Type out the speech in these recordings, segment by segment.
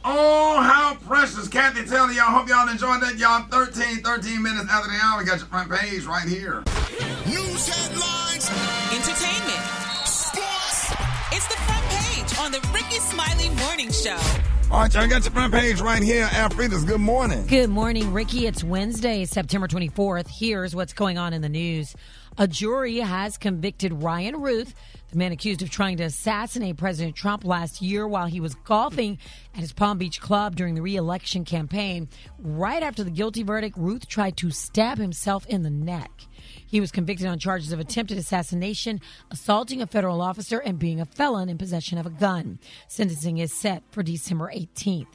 Oh, how precious. Kathy telling y'all, hope y'all enjoyed that. Y'all 13 minutes after the hour. We got your front page right here. News headlines. Entertainment. Sports. It's the front page on the Rickey Smiley Morning Show. All right, y'all got your front page right here. Alfreda's, good morning. Good morning, Ricky. It's Wednesday, September 24th. Here's what's going on in the news. A jury has convicted Ryan Ruth, the man accused of trying to assassinate President Trump last year while he was golfing at his Palm Beach club during the re-election campaign. Right after the guilty verdict, Ruth tried to stab himself in the neck. He was convicted on charges of attempted assassination, assaulting a federal officer, and being a felon in possession of a gun. Sentencing is set for December 18th.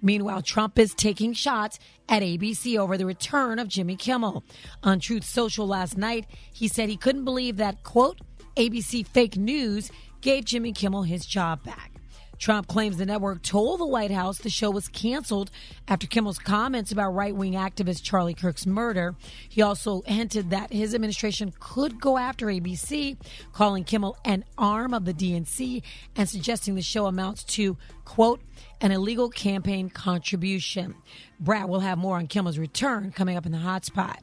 Meanwhile, Trump is taking shots at ABC over the return of Jimmy Kimmel. On Truth Social last night, he said he couldn't believe that, quote, ABC fake news gave Jimmy Kimmel his job back. Trump claims the network told the White House the show was canceled after Kimmel's comments about right-wing activist Charlie Kirk's murder. He also hinted that his administration could go after ABC, calling Kimmel an arm of the DNC and suggesting the show amounts to, quote, an illegal campaign contribution. Brat will have more on Kimmel's return coming up in the hot spot.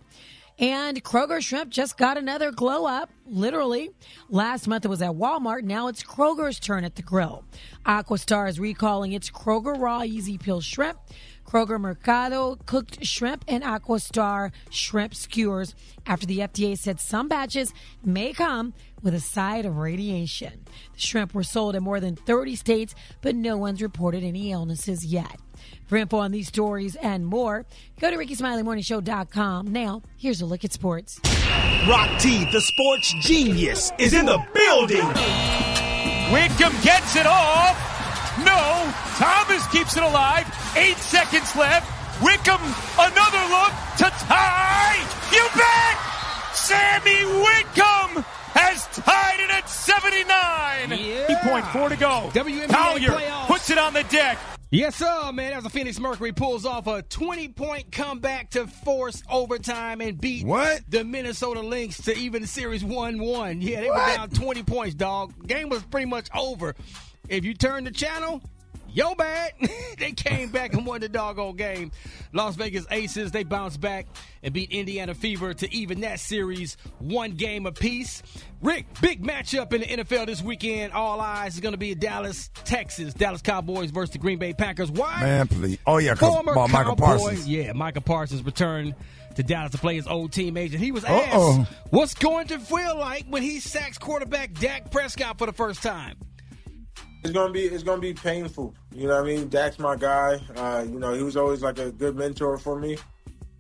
And Kroger Shrimp just got another glow up, literally. Last month it was at Walmart. Now it's Kroger's turn at the grill. Aquastar is recalling its Kroger Raw Easy Peel Shrimp, Kroger Mercado Cooked Shrimp, and Aquastar Shrimp Skewers after the FDA said some batches may come with a side of radiation. The shrimp were sold in more than 30 states, but no one's reported any illnesses yet. For info on these stories and more, go to RickySmileyMorningShow.com. Now, here's a look at sports. Rock T, the sports genius, is in the building. Wickham gets it off. No, Thomas keeps it alive. 8 seconds left. Wickham, another look to tie. You bet! Sammy Wickham has tied it at 79. Yeah. 3.4 to go. WNBA Collier playoffs. puts it on the deck. Yes, sir, man. As the Phoenix Mercury pulls off a 20-point comeback to force overtime and beat the Minnesota Lynx to even the series 1-1. Yeah, they were down 20 points, dog. Game was pretty much over. If you turn the channel, yo bad. They came back and won the doggone game. Las Vegas Aces, they bounced back and beat Indiana Fever to even that series 1 game apiece. Rick, big matchup in the NFL this weekend. All eyes is going to be in Dallas, Texas. Dallas Cowboys versus the Green Bay Packers. Why? Man, please. Oh, yeah, because Michael Parsons. Yeah, Michael Parsons returned to Dallas to play his old teammates. And he was asked what's going to feel like when he sacks quarterback Dak Prescott for the first time. It's gonna be painful. You know what I mean? Dak's my guy. He was always like a good mentor for me.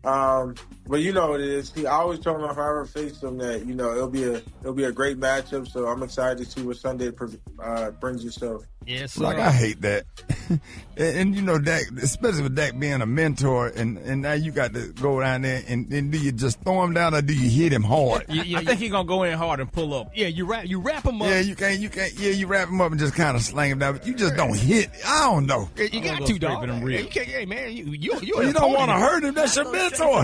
But you know what it is. I always told him if I ever faced him that, it'll be a great matchup. So I'm excited to see what Sunday brings us. So yes, like I hate that. and Dak, especially with Dak being a mentor, and now you got to go down there and do you just throw him down or do you hit him hard? I think he's gonna go in hard and pull up. Yeah, you wrap him up. Yeah, you can't. Yeah, you wrap him up and just kind of slang him down, but you just don't hit. I don't know. You got to, dog. You can't, hey man, you don't want to hurt him. That's your mentor.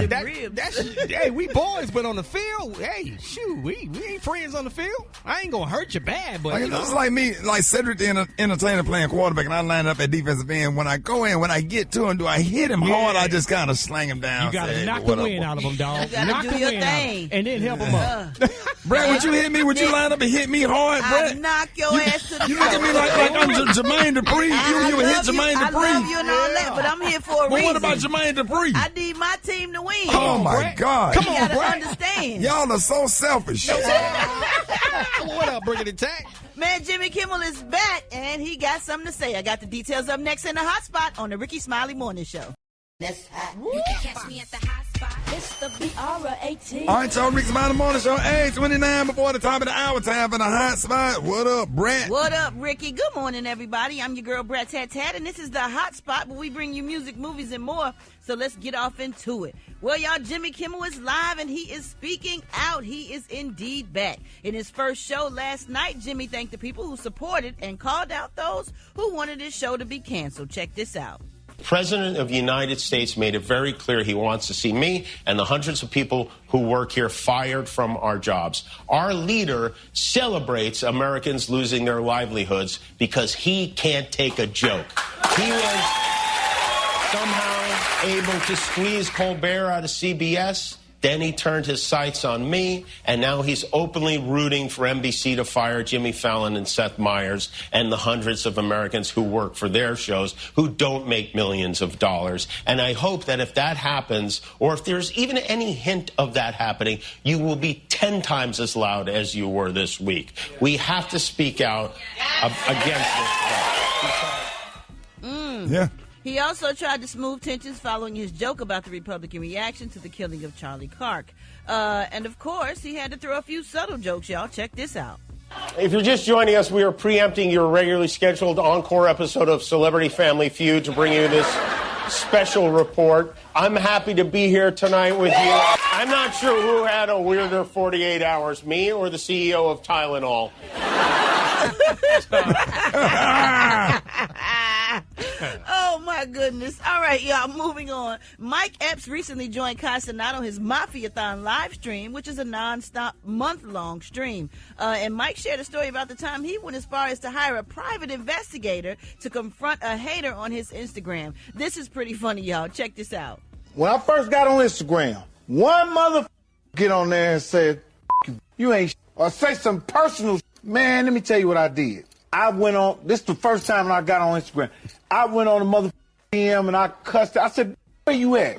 Hey, we boys, but on the field, hey, shoot, we ain't friends on the field. I ain't gonna hurt you bad, but it's like me, like Cedric the Entertainer playing quarterback, and I line up at defensive end. When I go in, when I get to him, do I hit him hard? I just kind of slang him down. You gotta knock the wind out of him, dog. Knock the wind out, and then help him up. Brett, would you hit me? Would you line up and hit me hard, Brett? I'll knock your ass to the floor. You look at me like I'm Jermaine Dupri. You would hit Jermaine Dupri. I love you and all that, but I'm here for a reason. But what about Jermaine Dupri? I need my team to win. Oh, my God. Come on, Brett. Understand. Y'all are so selfish. What up, Bringing It Tack? Man, Jimmy Kimmel is back, and he got something to say. I got the details up next in the hot spot on the Rickey Smiley Morning Show. That's hot. You can catch me at the hot spot. It's the BR18. All right, y'all, Rickey Smiley Morning Show, 8:29 before the top of the hour. Time for the hot spot. What up, Brent? What up, Ricky? Good morning, everybody. I'm your girl, Brat Tat Tat, and this is the hot spot where we bring you music, movies, and more. So let's get off into it. Well, y'all, Jimmy Kimmel is live, and he is speaking out. He is indeed back. In his first show last night, Jimmy thanked the people who supported and called out those who wanted his show to be canceled. Check this out. The President of the United States made it very clear he wants to see me and the hundreds of people who work here fired from our jobs. Our leader celebrates Americans losing their livelihoods because he can't take a joke. somehow able to squeeze Colbert out of CBS. Then he turned his sights on me, and now he's openly rooting for NBC to fire Jimmy Fallon and Seth Meyers and the hundreds of Americans who work for their shows who don't make millions of dollars. And I hope that if that happens, or if there's even any hint of that happening, you will be 10 times as loud as you were this week. We have to speak out against this. Yeah. He also tried to smooth tensions following his joke about the Republican reaction to the killing of Charlie Kirk. And, of course, he had to throw a few subtle jokes, y'all. Check this out. If you're just joining us, we are preempting your regularly scheduled encore episode of Celebrity Family Feud to bring you this special report. I'm happy to be here tonight with you. I'm not sure who had a weirder 48 hours, me or the CEO of Tylenol. Oh, my goodness. All right, y'all, moving on. Mike Epps recently joined Castanado his Mafia-thon live stream, which is a non-stop month-long stream. And Mike shared a story about the time he went as far as to hire a private investigator to confront a hater on his Instagram. This is pretty funny, y'all. Check this out. When I first got on Instagram, one mother get on there and said, you ain't or say some personal man, let me tell you what I did. I went on, this is the first time when I got on Instagram. I went on the mother DM and I cussed it. I said, where you at?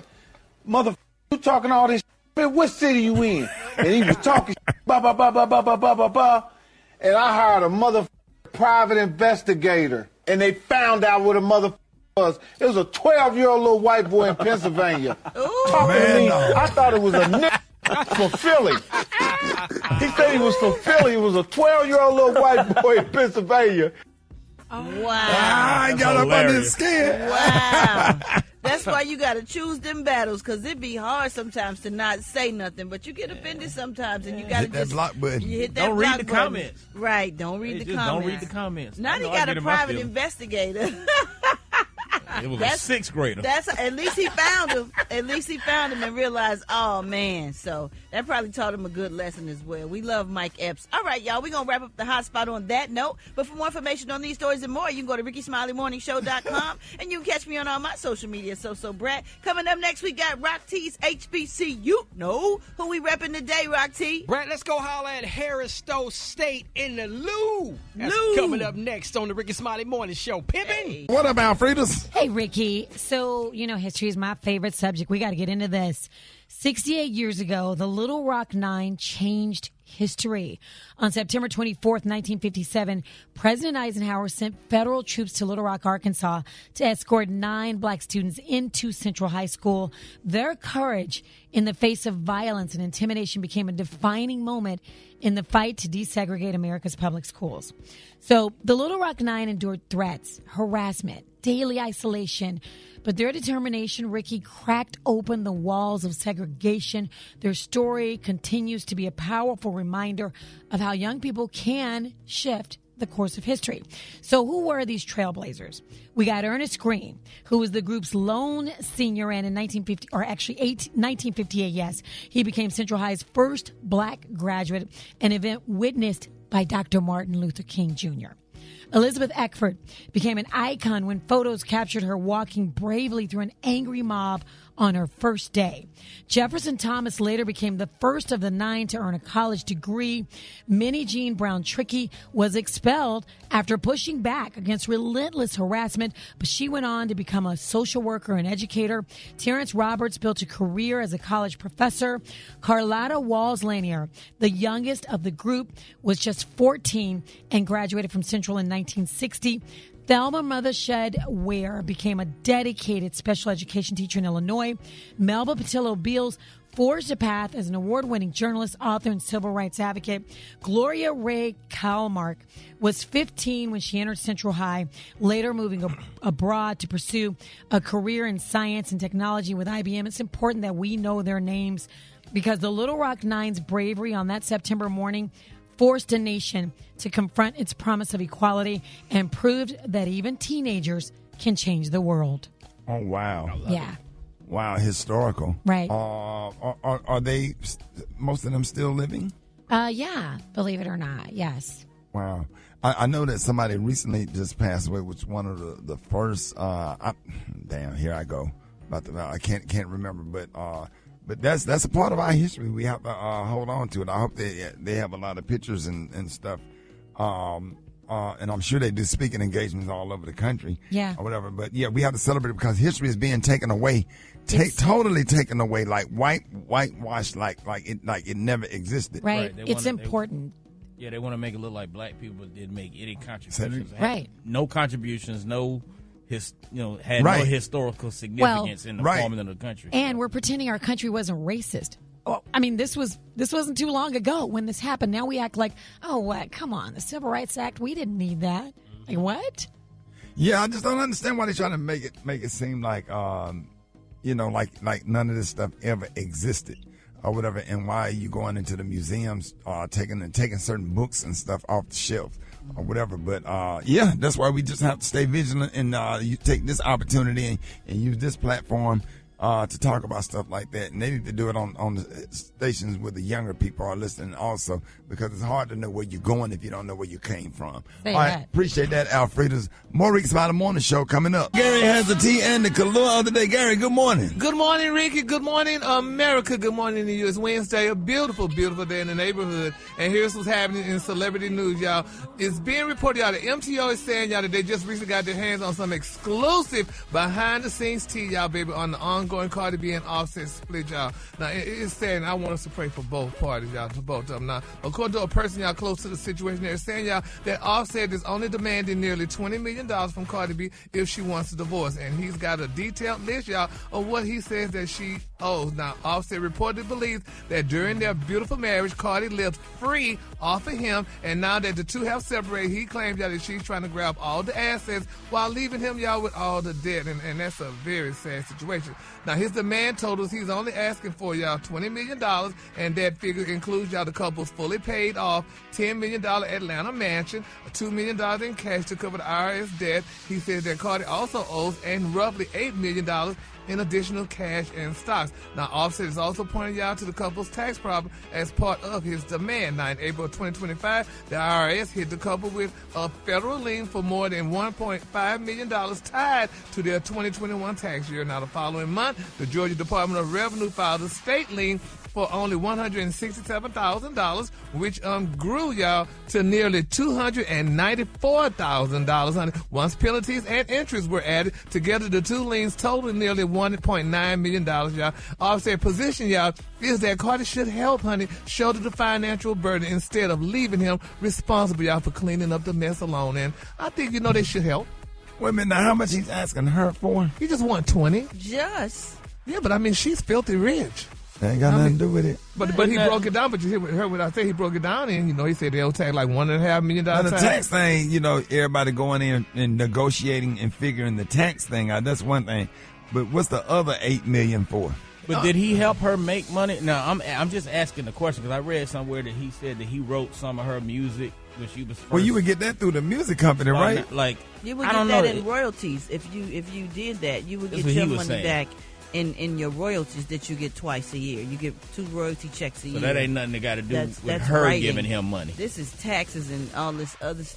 Mother, you talking all this man, what city you in? And he was talking blah, blah, blah, blah, blah, blah, blah, blah, blah. And I hired a mother private investigator. And they found out what a mother was. It was a 12-year-old little white boy in Pennsylvania. Talking to me. I thought it was a nigga from Philly. He said he was from Philly. He was a 12-year-old little white boy in Pennsylvania. Oh, wow. I got up under his skin. Wow. That's why you got to choose them battles, because it be hard sometimes to not say nothing, but you get offended sometimes, and you got to hit that block button. You hit that don't block read the button. Comments. Right, don't read the comments. Don't read the comments. Now he got a private investigator. It was a sixth grader. That's at least he found him. At least he found him and realized, oh man. So that probably taught him a good lesson as well. We love Mike Epps. All right, y'all. We're gonna wrap up the hot spot on that note. But for more information on these stories and more, you can go to RickySmileyMorningShow.com and you can catch me on all my social media. So Brat. Coming up next, we got Rock T's HBCU. You know who we repping today, Rock T. Brat, let's go holler at Harris Stowe State in the Lou. That's Lou. coming up next on the Rickey Smiley Morning Show. Pimpin'. Hey. What up, Alfredas? Hey, Ricky. So, history is my favorite subject. We got to get into this. 68 years ago, the Little Rock Nine changed history. On September 24th, 1957, President Eisenhower sent federal troops to Little Rock, Arkansas to escort 9 black students into Central High School. Their courage in the face of violence and intimidation became a defining moment in the fight to desegregate America's public schools. So the Little Rock Nine endured threats, harassment, daily isolation, but their determination, Ricky, cracked open the walls of segregation. Their story continues to be a powerful reminder of how young people can shift the course of history. So who were these trailblazers? We got Ernest Green, who was the group's lone senior, and in 1958, yes, he became Central High's first black graduate, an event witnessed by Dr. Martin Luther King Jr. Elizabeth Eckford became an icon when photos captured her walking bravely through an angry mob on her first day. Jefferson Thomas later became the first of the 9 to earn a college degree. Minnie Jean Brown Trickey was expelled after pushing back against relentless harassment, but she went on to become a social worker and educator. Terrence Roberts built a career as a college professor. Carlotta Walls Lanier, the youngest of the group, was just 14 and graduated from Central in 1960. Thelma Mothershed Ware became a dedicated special education teacher in Illinois. Melba Patillo Beals forged a path as an award-winning journalist, author, and civil rights advocate. Gloria Ray Kalmark was 15 when she entered Central High, later moving abroad to pursue a career in science and technology with IBM. It's important that we know their names because the Little Rock Nine's bravery on that September morning forced a nation to confront its promise of equality and proved that even teenagers can change the world. Oh, wow. Yeah. Wow, historical. Right. Are they, most of them still living? Yeah, believe it or not, yes. Wow. I know that somebody recently just passed away, which one of the first, here I go. I can't remember, but that's a part of our history. We have to hold on to it. I hope they have a lot of pictures and stuff. And I'm sure they do speaking engagements all over the country. Yeah. Or whatever. But yeah, we have to celebrate it because history is being taken away. Totally taken away, like whitewashed, like it never existed. Right. It's important. They want to make it look like black people didn't make any contributions. Right. No contributions, no no historical significance in the forming of the country. And we're pretending our country wasn't racist. Oh, I mean, this wasn't too long ago when this happened. Now we act like, oh, what? Come on, the Civil Rights Act, we didn't need that. Like, what? Yeah, I just don't understand why they're trying to make it seem like, like none of this stuff ever existed or whatever. And why are you going into the museums, taking certain books and stuff off the shelf or whatever. But that's why we just have to stay vigilant and you take this opportunity and use this platform to talk about stuff like that. And they need to do it on the stations where the younger people are listening also, because it's hard to know where you're going if you don't know where you came from. All right, appreciate that, Alfreda's more Rickey Smiley Morning Show coming up. Gary has the tea and the Collier of the day. Gary, good morning. Good morning, Ricky. Good morning, America. Good morning to you. It's Wednesday, a beautiful, beautiful day in the neighborhood. And here's what's happening in celebrity news, y'all. It's being reported, y'all, the MTO is saying, y'all, that they just recently got their hands on some exclusive behind-the-scenes tea, y'all, baby, on the ongoing Cardi B and Offset split, y'all. Now, it's saying, I want us to pray for both parties, y'all, to both of them. Now, according to a person, y'all, close to the situation, they're saying, y'all, that Offset is only demanding nearly $20 million from Cardi B if she wants a divorce. And he's got a detailed list, y'all, of what he says that she owes. Now, Offset reportedly believes that during their beautiful marriage, Cardi lived free off of him, and now that the two have separated, he claims, y'all, that she's trying to grab all the assets while leaving him, y'all, with all the debt, and that's a very sad situation. Now, his demand totals, he's only asking for, y'all, $20 million, and that figure includes, y'all, the couple's fully paid off $10 million Atlanta mansion, $2 million in cash to cover the IRS debt. He says that Cardi also owes and roughly $8 million in additional cash and stocks. Now, Offset is also pointing y'all to the couple's tax problem as part of his demand. Now, in April of 2025, the IRS hit the couple with a federal lien for more than $1.5 million tied to their 2021 tax year. Now, the following month, the Georgia Department of Revenue filed a state lien for only $167,000, which grew, y'all, to nearly $294,000 once penalties and interest were added. Together, the two liens totaled nearly $1.9 million, y'all. Offset position, y'all, is that Cardi should help, honey, shoulder the financial burden instead of leaving him responsible, y'all, for cleaning up the mess alone. And I think, they should help. Wait a minute, now how much he's asking her for? He just want 20. Just. Yeah, but I mean, she's filthy rich. That ain't got nothing to do with it. But he broke it down. But you heard what I said. He broke it down, and he said they'll tax like $1.5 million. Now the tax thing, everybody going in and negotiating and figuring the tax thing out. That's one thing. But what's the other $8 million for? But did he help her make money? No, I'm just asking the question because I read somewhere that he said that he wrote some of her music when she was first. Well, you would get that through the music company, right? You would get that in royalties if you did that. You would get your money back in your royalties that you get twice a year. You get 2 royalty checks a year. So that ain't nothing that got to do with her giving him money. This is taxes and all this other stuff.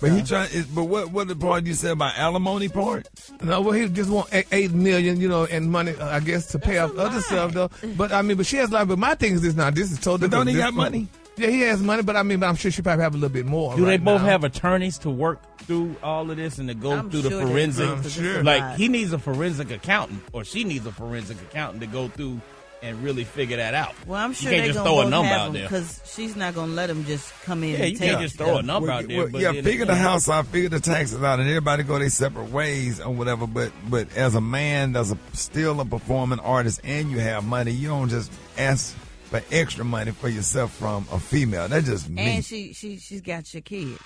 But what the part you said about alimony part? No, well, he just want $8 million, and money, I guess, to pay off other stuff though. But I mean, but she has a lot. But my thing is this now. This is totally. But don't he got money? Yeah, he has money, but I'm sure she probably have a little bit more. Do they both have attorneys to work through all of this and to go through the forensic? I'm sure. Like he needs a forensic accountant, or she needs a forensic accountant to go through and really figure that out. Well, I'm sure you can't they're just gonna throw a both number have out them there because she's not gonna let them just come in. Yeah, and you take can't just throw a number out there. But figure the house out, figure the taxes out, and everybody go their separate ways or whatever. But as a man, that's still a performing artist, and you have money. You don't just ask for extra money for yourself from a female. That's just me. And she's got your kids.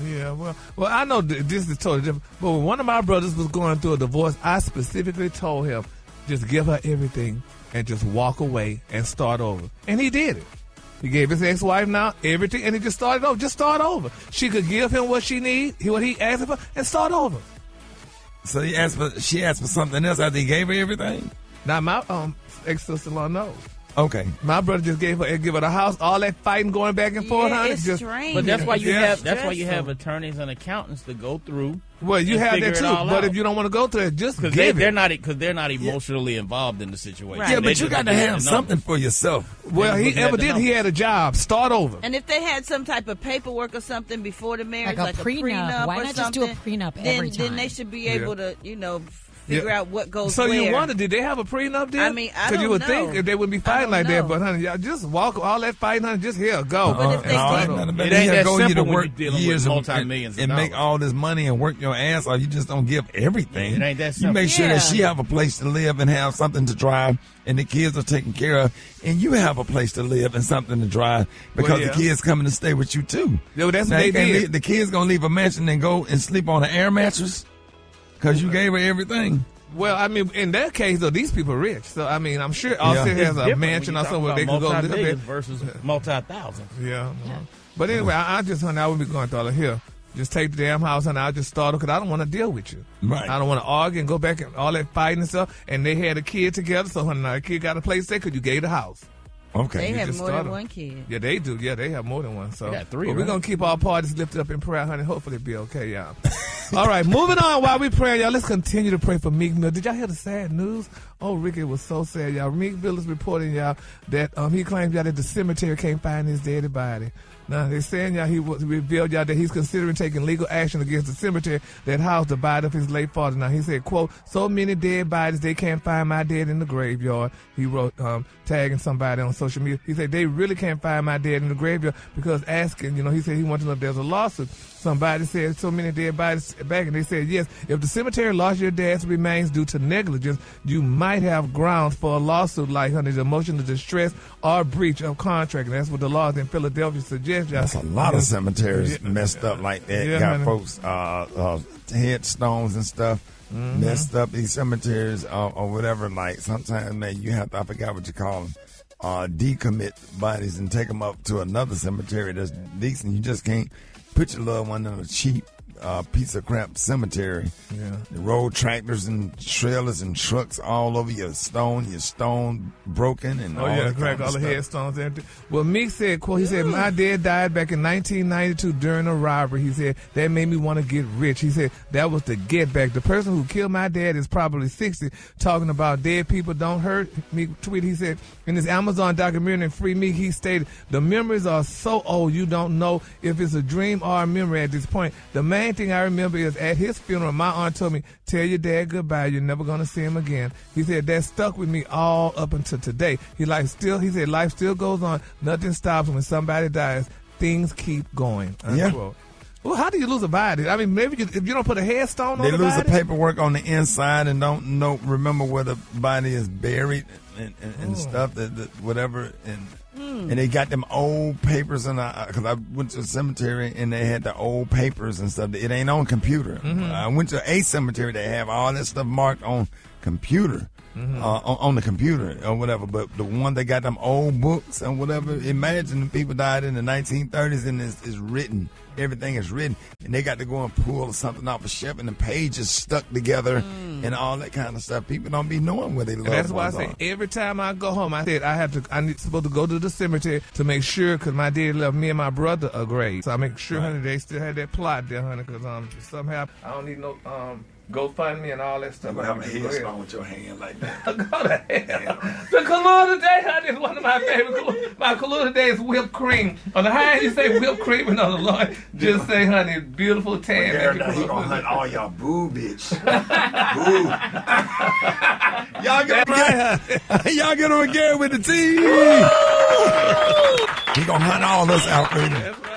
Yeah, well, I know this is totally different. But when one of my brothers was going through a divorce, I specifically told him, just give her everything and just walk away and start over. And he did it. He gave his ex-wife now everything, and he just started over. Just start over. She could give him what she needs, what he asked for, and start over. So she asked for something else after he gave her everything? Now my ex-sister-in-law knows. Okay. My brother just give her the house. All that fighting going back and forth. Yeah, Honey, it's just, strange. But that's why you It's have stressful. attorneys and accountants to go through. Well, you have figure that it too. all But out. if you don't want to go through it, just give they're it. not emotionally involved in the situation. Yeah, They but you just got to look at have the something numbers. for yourself. Well, he looking at the evidently he had a job. Start over. And if they had some type of paperwork or something before the marriage, Like a prenup. Why or not just do a something, prenup then, every Then time? they should be able to, figure out what goes So where. you wonder, did they have a prenup then? I mean, I Because you don't would know. think if they wouldn't be fighting like that, but honey, y'all just walk all that fighting, honey, just here, go. But if they It ain't that simple when you're dealing years with and multi-millions of and make dollars. all this money and work your ass off. You just don't give everything. It ain't that You simple. make sure that Yeah. she have a place to live and have something to drive, and the kids are taken care of, and you have a place to live and something to drive because Well, yeah. the kids coming to stay with you too. Yeah, well, that's Now, what you they can't did. leave- the kids gonna leave a mansion and go and sleep on an air mattress because you gave her everything. Well, I mean, in that case, though, these people are rich. So, I mean, I'm sure Austin has a mansion or somewhere they can go live multi-millions in. versus multi-thousands. Yeah. But anyway, I just, honey, I wouldn't be going through all of here. Just take the damn house, and I'll just start it because I don't want to deal with you. Right. I don't want to argue and go back and all that fighting and stuff. And they had a kid together, so honey, now the kid got a place to stay because you gave the house. Okay. They You have just more started. than one kid. Yeah, they do. Yeah, they have more than one. So They got three, but we're right? gonna keep our parties lifted up in prayer, honey. Hopefully it'll be okay, y'all. All right, moving on while we pray, y'all. Let's continue to pray for Meek Mill. Did y'all hear the sad news? Oh, Ricky, it was so sad, y'all. Meek Mill is reporting, y'all, that he claims, y'all, that the cemetery can't find his dead body. Now, they're saying, y'all, he revealed, y'all, that he's considering taking legal action against the cemetery that housed the body of his late father. Now, he said, quote, so many dead bodies, they can't find my dead in the graveyard. He wrote, tagging somebody on social media. He said, they really can't find my dead in the graveyard because asking, he said he wanted to know if there's a lawsuit. Somebody said so many dead bodies back, and they said, yes, if the cemetery lost your dad's remains due to negligence, you might have grounds for a lawsuit like emotional distress or breach of contract. And that's what the laws in Philadelphia suggest. That's a lot of cemeteries messed up like that. Yeah, Got man. folks headstones and stuff messed up. These cemeteries or whatever. Like sometimes, man, you have to, I forgot what you call them, decommit bodies and take them up to another cemetery that's decent. You just can't put your little one in a cheap piece of crap cemetery. Yeah. The road tractors and trailers and trucks all over your stone broken and Oh, all yeah, that crack kind of all the stuff. headstones and everything. Well, Meek said, quote, he said, my dad died back in 1992 during a robbery. He said, that made me want to get rich. He said, that was the get back. The person who killed my dad is probably 60, talking about dead people don't hurt. Meek tweeted, he said, in this Amazon documentary, Free Meek, he stated, the memories are so old you don't know if it's a dream or a memory at this point. The main thing I remember is at his funeral, my aunt told me, tell your dad goodbye. You're never going to see him again. He said, that stuck with me all up until today. He said, life still goes on. Nothing stops when somebody dies. Things keep going. Unquote. Well, how do you lose a body? I mean, maybe if you don't put a headstone on They the lose body? the paperwork on the inside and don't remember where the body is buried and stuff that whatever and they got them old papers and because I went to a cemetery and they had the old papers and stuff. It ain't on computer. I went to a cemetery. They have all that stuff marked on computer. On the computer or whatever, but the one that got them old books and whatever, imagine the people died in the 1930s and it's written, everything is written, and they got to go and pull something off a shelf and the pages stuck together and all that kind of stuff. People don't be knowing where they live. And that's why I say every time I go home, I said I'm supposed to go to the cemetery to make sure, because my dad left me and my brother a grave. So I make sure, honey, they still had that plot there, honey, because somehow I don't need no GoFundMe and all that stuff. You have a headstone with your hand like that. Go to hell. The Collier today, honey, is one of my favorite. My Collier today is whipped cream. On the high end, you say whipped cream, and on the low end, just say, honey, beautiful tan. Well, he gonna hunt all y'all boo, bitch. Boo. Y'all get on Gary with the T. He gonna hunt all us out, baby. That's right,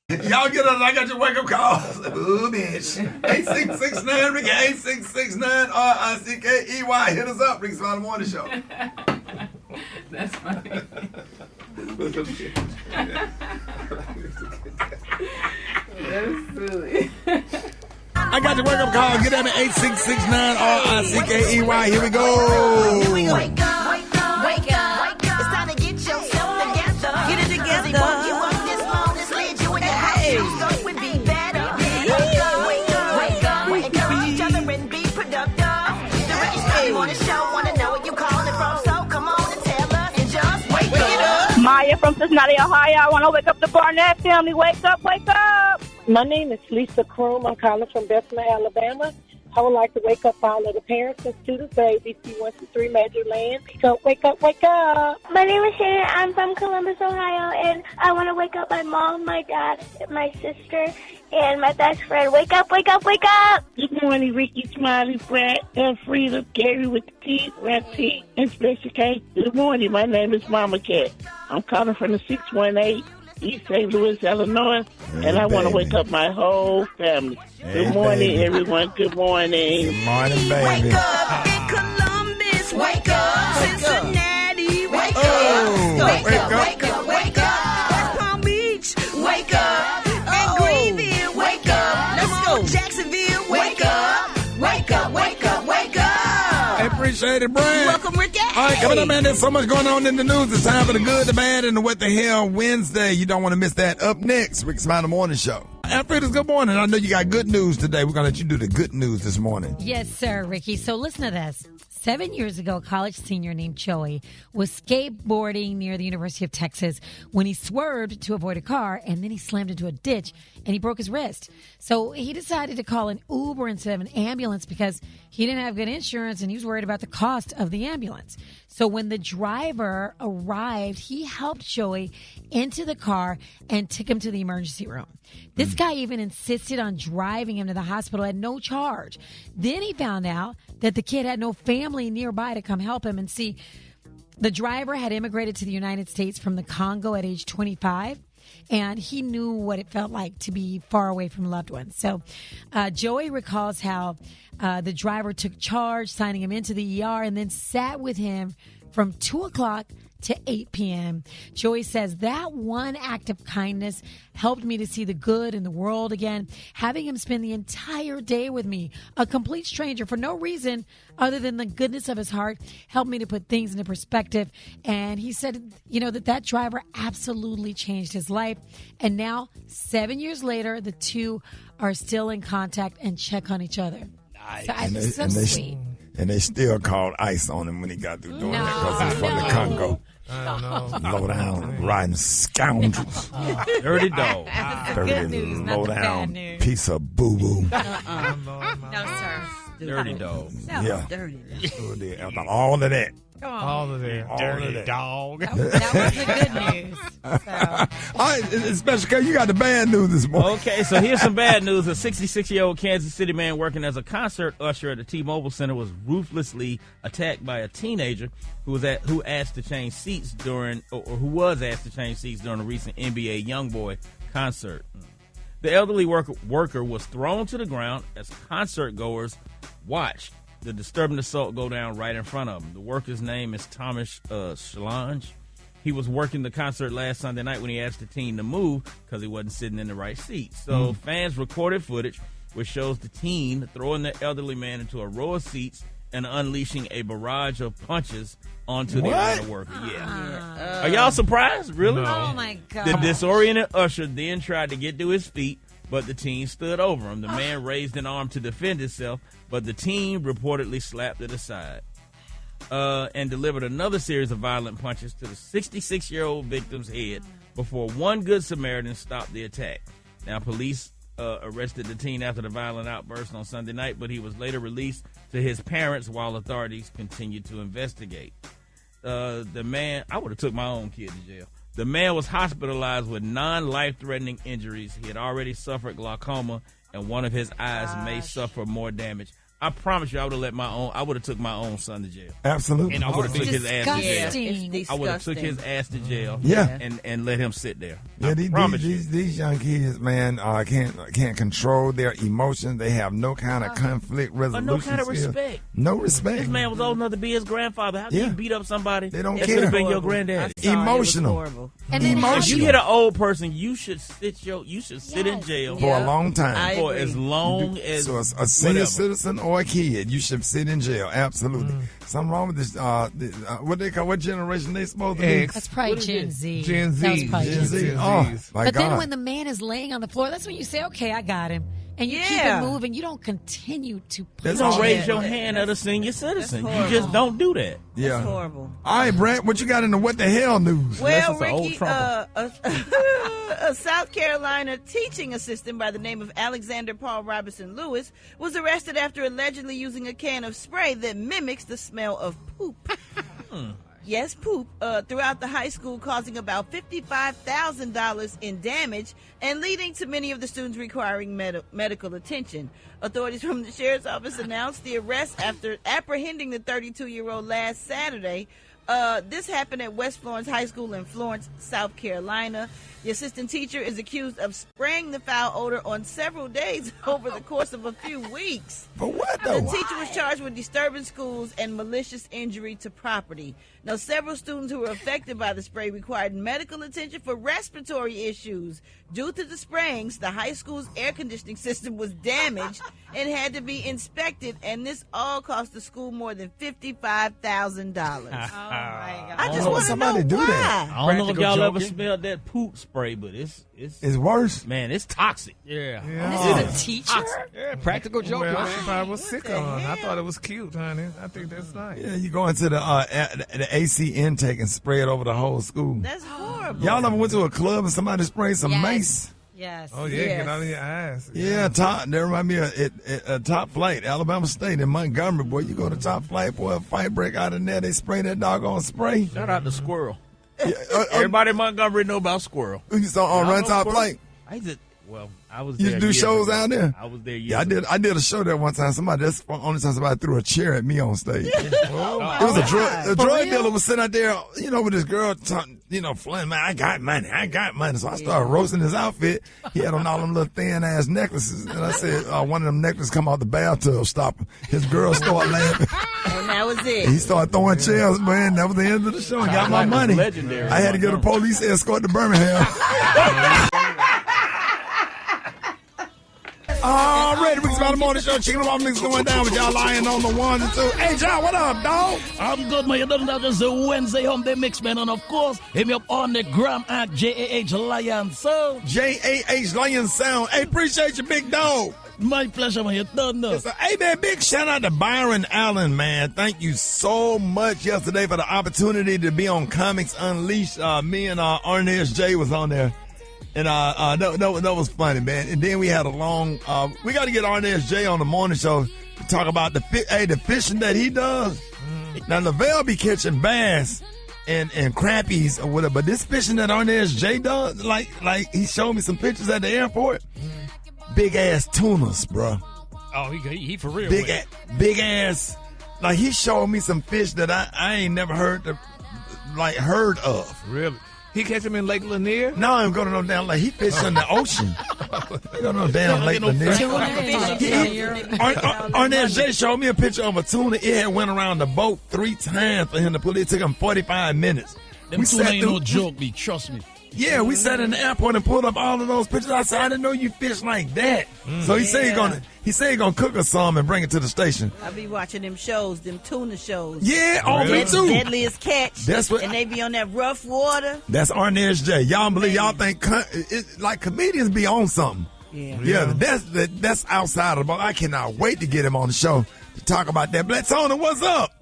baby. Y'all get us. I got your wake up call. Boo, bitch. 8669 Ricky 8669 RICKEY. Hit us up, Rickey Smiley Morning Show. That's funny. That's silly. I got your wake up call. Get at me 8669 RICKEY. Here we go. Here we go. Wake up, wake up, wake up. It's time to get yourself together. Get it together. You up this long, this lead you in your house. So it would be better. Wake up, wake up, wake up. Encourage each other and be productive. The Rickey Smiley Morning Show. Wanna know where you calling from? So come on and tell us. Enjoy from Cincinnati, Ohio. I want to wake up the Barnett family. Wake up, wake up. My name is Lisa Kroom. I'm calling from Bessemer, Alabama. I would like to wake up all of the parents and students at ABC 1 through 3 Major Land. Wake up, wake up, wake up. My name is Shannon. I'm from Columbus, Ohio, and I want to wake up my mom, my dad, my sister, and my best friend. Wake up, wake up, wake up. Good morning, Rickey Smiley, Brat, Elfrida, Gary with the teeth, Rat T, and Special K. Good morning. My name is Mama Cat. I'm calling from the 618 East St. Louis, Illinois, and I want to wake up my whole family. Good morning, everyone. Good morning. Good morning, baby. Wake up in Columbus. Wake up. Cincinnati. Wake up. Wake up. Wake up. West Palm Beach. Wake up. And Greenville. Wake up. Let's go. Jacksonville. Wake up. Wake up. Wake up. Wake up. I appreciate it, Brent. Welcome, Ricky. All right, coming up, man, there's so much going on in the news. It's time for the good, the bad, and the what the hell Wednesday. You don't want to miss that. Up next, Rickey Smiley Morning Show. Alfreda's good morning. I know you got good news today. We're going to let you do the good news this morning. Yes, sir, Ricky. So listen to this. 7 years ago, a college senior named Joey was skateboarding near the University of Texas when he swerved to avoid a car, and then he slammed into a ditch, and he broke his wrist. So he decided to call an Uber instead of an ambulance because he didn't have good insurance, and he was worried about the cost of the ambulance. So when the driver arrived, he helped Joey into the car and took him to the emergency room. This guy even insisted on driving him to the hospital at no charge. Then he found out that the kid had no family nearby to come help him. And see, the driver had immigrated to the United States from the Congo at age 25. And he knew what it felt like to be far away from loved ones. So Joey recalls how the driver took charge, signing him into the ER, and then sat with him from 2 o'clock to 8 p.m. Joey says that one act of kindness helped me to see the good in the world again. Having him spend the entire day with me, a complete stranger, for no reason other than the goodness of his heart, helped me to put things into perspective. And he said, you know, that driver absolutely changed his life. And now, 7 years later, the two are still in contact and check on each other. Nice. So I just so sweet. And they still called ICE on him when he got through doing that because he's from the Congo. Low down, riding scoundrels. Dirty dog. Dirty, low down piece of boo boo. No, sir. Dirty dog. No, yeah. Dirty. All of that. Come on. All of that. Dirty dog. That was the good news. So. All right, Special K, you got the bad news this morning. Okay, so here's some bad news. A 66-year-old Kansas City man working as a concert usher at the T-Mobile Center was ruthlessly attacked by a teenager who was asked to change seats during a recent NBA YoungBoy concert. The elderly worker was thrown to the ground as concert goers watched the disturbing assault go down right in front of him. The worker's name is Thomas Shalange. He was working the concert last Sunday night when he asked the teen to move because he wasn't sitting in the right seat. So fans recorded footage which shows the teen throwing the elderly man into a row of seats and unleashing a barrage of punches onto the other worker. Yeah. Are y'all surprised? Really? No. Oh, my God. The disoriented usher then tried to get to his feet, but the teen stood over him. The man raised an arm to defend himself, but the teen reportedly slapped it aside and delivered another series of violent punches to the 66-year-old victim's head before one Good Samaritan stopped the attack. Now, police arrested the teen after the violent outburst on Sunday night, but he was later released to his parents while authorities continued to investigate. The man, I would have took my own kid to jail. The man was hospitalized with non-life-threatening injuries. He had already suffered glaucoma, and one of his eyes may suffer more damage. I promise you, I would have took my own son to jail. Absolutely. And I would have took his ass to jail. It's I would have took his ass to jail. Yeah. And let him sit there. Yeah, these young kids, man, can't control their emotions. They have no kind of conflict resolution. No kind of respect. No respect. This man was old enough to be his grandfather. How can you beat up somebody? They don't that care. could have been your granddaddy. Emotional. And then if you hit an old person, you should sit in jail for a long time. For as long as so a senior citizen or a kid, you should sit in jail. Absolutely. Something wrong with this. What generation they supposed to be? That's probably Gen Z. Gen Z. That was probably Gen Z. Oh, my but God. then when the man is laying on the floor, that's when you say, okay, I got him. And you keep it moving. You don't continue to You don't raise your hand at a senior citizen. You just don't do that. Yeah. That's horrible. All right, Brent, what you got in the what the hell news? Well, Ricky, a South Carolina teaching assistant by the name of Alexander Paul Robertson Lewis was arrested after allegedly using a can of spray that mimics the smell of poop. Yes, poop, throughout the high school, causing about $55,000 in damage and leading to many of the students requiring medical attention. Authorities from the sheriff's office announced the arrest after apprehending the 32-year-old last Saturday. This happened at West Florence High School in Florence, South Carolina. The assistant teacher is accused of spraying the foul odor on several days over the course of a few weeks. For what, though? The teacher was charged with disturbing schools and malicious injury to property. Now, several students who were affected by the spray required medical attention for respiratory issues. Due to the sprayings, the high school's air conditioning system was damaged and had to be inspected, and this all cost the school more than $55,000. I just want to know why. I don't know if y'all ever smelled that poop spray, but it's worse. Man, it's toxic. Yeah. This is a teacher? Yeah, practical joke. Well, I probably was sick on. I thought it was cute, honey. I think that's nice. Yeah, you go into the AC intake and spray it over the whole school. That's horrible. Y'all ever went to a club and somebody sprayed some mace? Yes. Oh, yeah, get out of your eyes. Yeah, that remind me of Top Flight, Alabama State in Montgomery, boy. You go to Top Flight, boy, a fight break out in there, they spray that doggone spray. Shout out to Squirrel. Everybody in Montgomery know about Squirrel. You saw on Run Top Flight? I was You there. used to do shows out there? I was there Yeah, I did a show there one time. That's the only time somebody threw a chair at me on stage. It was a drug dealer was sitting out there, with this girl, flying, man, I got money. So I started roasting his outfit. He had on all them little thin-ass necklaces. And I said, one of them necklaces come out the bathtub, stop him. His girl started laughing. And that was it. He started throwing chairs, man. That was the end of the show. I got my money. Legendary. I had to get a police escort to Birmingham. Already, Rickey Smiley Morning Show. Chicken and mix going down with y'all lying on the 1 and 2. Hey, John, what up, dog? I'm good, man. You don't know just a Wednesday home day mix, man. And of course, hit me up on the gram at JAH Lion Sound. JAH Lion Sound. Hey, appreciate you, big dog. My pleasure, man. You don't know. Hey, man, big shout out to Byron Allen, man. Thank you so much yesterday for the opportunity to be on Comics Unleashed. Me and Arnez J was on there. And that was funny, man. And then we had a long. We got to get Arnez J on the morning show to talk about the fishing that he does. Now Lavelle be catching bass and crappies or whatever, but this fishing that Arnez J does, like he showed me some pictures at the airport. Big ass tunas, bro. Oh, he for real. Big ass. Like he showed me some fish that I ain't never heard of. Really? He catch him in Lake Lanier? No, I'm going to no damn lake. He fished in the ocean. You don't know damn Lake Lanier. Arnez J showed me a picture of a tuna. It had went around the boat 3 times for him to pull it. It took him 45 minutes. Them tuna ain't no joke, me. Trust me. Yeah, we sat in the airport and pulled up all of those pictures. I said, I didn't know you fish like that. So he said he's gonna cook us some and bring it to the station. I be watching them shows, them tuna shows. Yeah, me too. Deadliest Catch. That's what. And they be on that rough water. That's Arnez J. Y'all believe? Y'all think like comedians be on something? Yeah. That's outside of the box. I cannot wait to get him on the show to talk about that. Blatzona, what's up?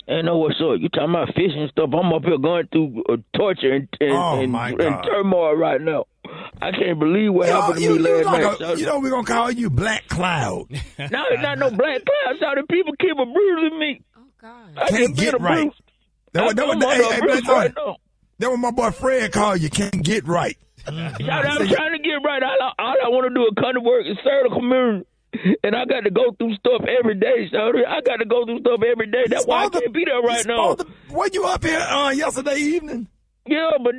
I know what's up. You talking about fishing and stuff. I'm up here going through torture and turmoil right now. I can't believe what happened to me last night. You know we're going to call you Black Cloud. No, it's not no Black Cloud. So the people keep abusing me. Oh, God. I can't get right. That was my boy Fred called you can't get right. I'm trying to get right. All I want to do is come to work and serve the community. And I got to go through stuff every day, so I got to go through stuff every day. That's why I can't be there right now. Were you up here yesterday evening? Yeah, but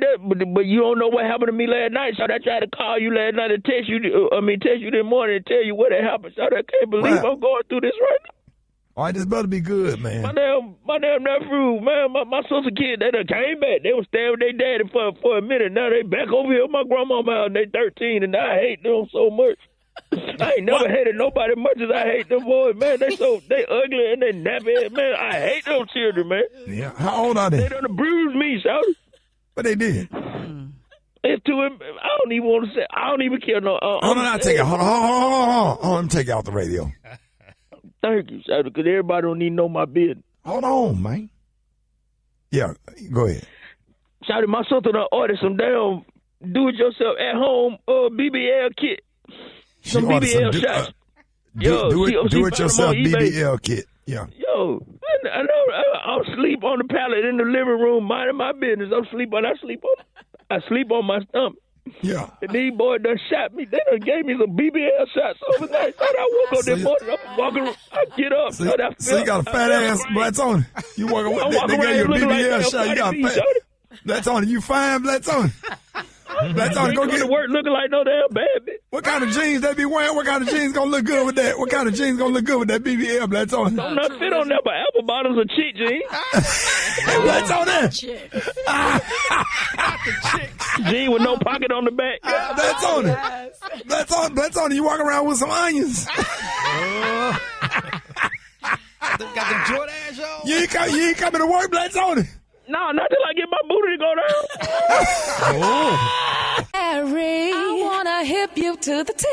you don't know what happened to me last night. So I tried to call you last night and text you this morning and tell you what had happened. So I can't believe I'm going through this right now. All right, this better be good, man. My damn nephew, man, my sister kid, they done came back. They was staying with their daddy for a minute. Now they back over here with my grandmama house and they 13, and I hate them so much. I ain't never hated nobody much as I hate them boys, man. They ugly and they nappy, man. I hate those children, man. Yeah. How old are they? They done abused me, Shawty. What they did? It's too. I don't even want to say. I don't even care. No. Hold on, I'll take it. Hold on. Let me take you out the radio. Thank you, Shawty, because everybody don't need to know my business. Hold on, man. Yeah, go ahead. Shawty, my sister done ordered some damn do-it-yourself at-home BBL kit. Some BBL shots. Do it yourself BBL kit. Yeah. Yo, I know. I'll sleep on the pallet in the living room, minding my business. I sleep on my stomach. Yeah. And these boys done shot me. They done gave me some BBL shots overnight. So I woke up that morning. I'm walking around. I get up. So you got a fat ass, Blatzoni. You walk around. They gave you a BBL shot. You got fat. Blatzoni, you fine, Blatzoni? Blatzoni, go get to work looking like no damn baby. What kind of jeans they be wearing? What kind of jeans gonna look good with that? What kind of jeans gonna look good with that BBL, Blatzoni? Don't not fit on there, but apple bottoms are cheap jeans. Blatzoni. Jean with no pocket on the back. Blatzoni, you walk around with some onions. Got them Jordans on. You ain't coming to work, Blatzoni. No, not till I get my booty to go down. Harry, I wanna hip you to the T.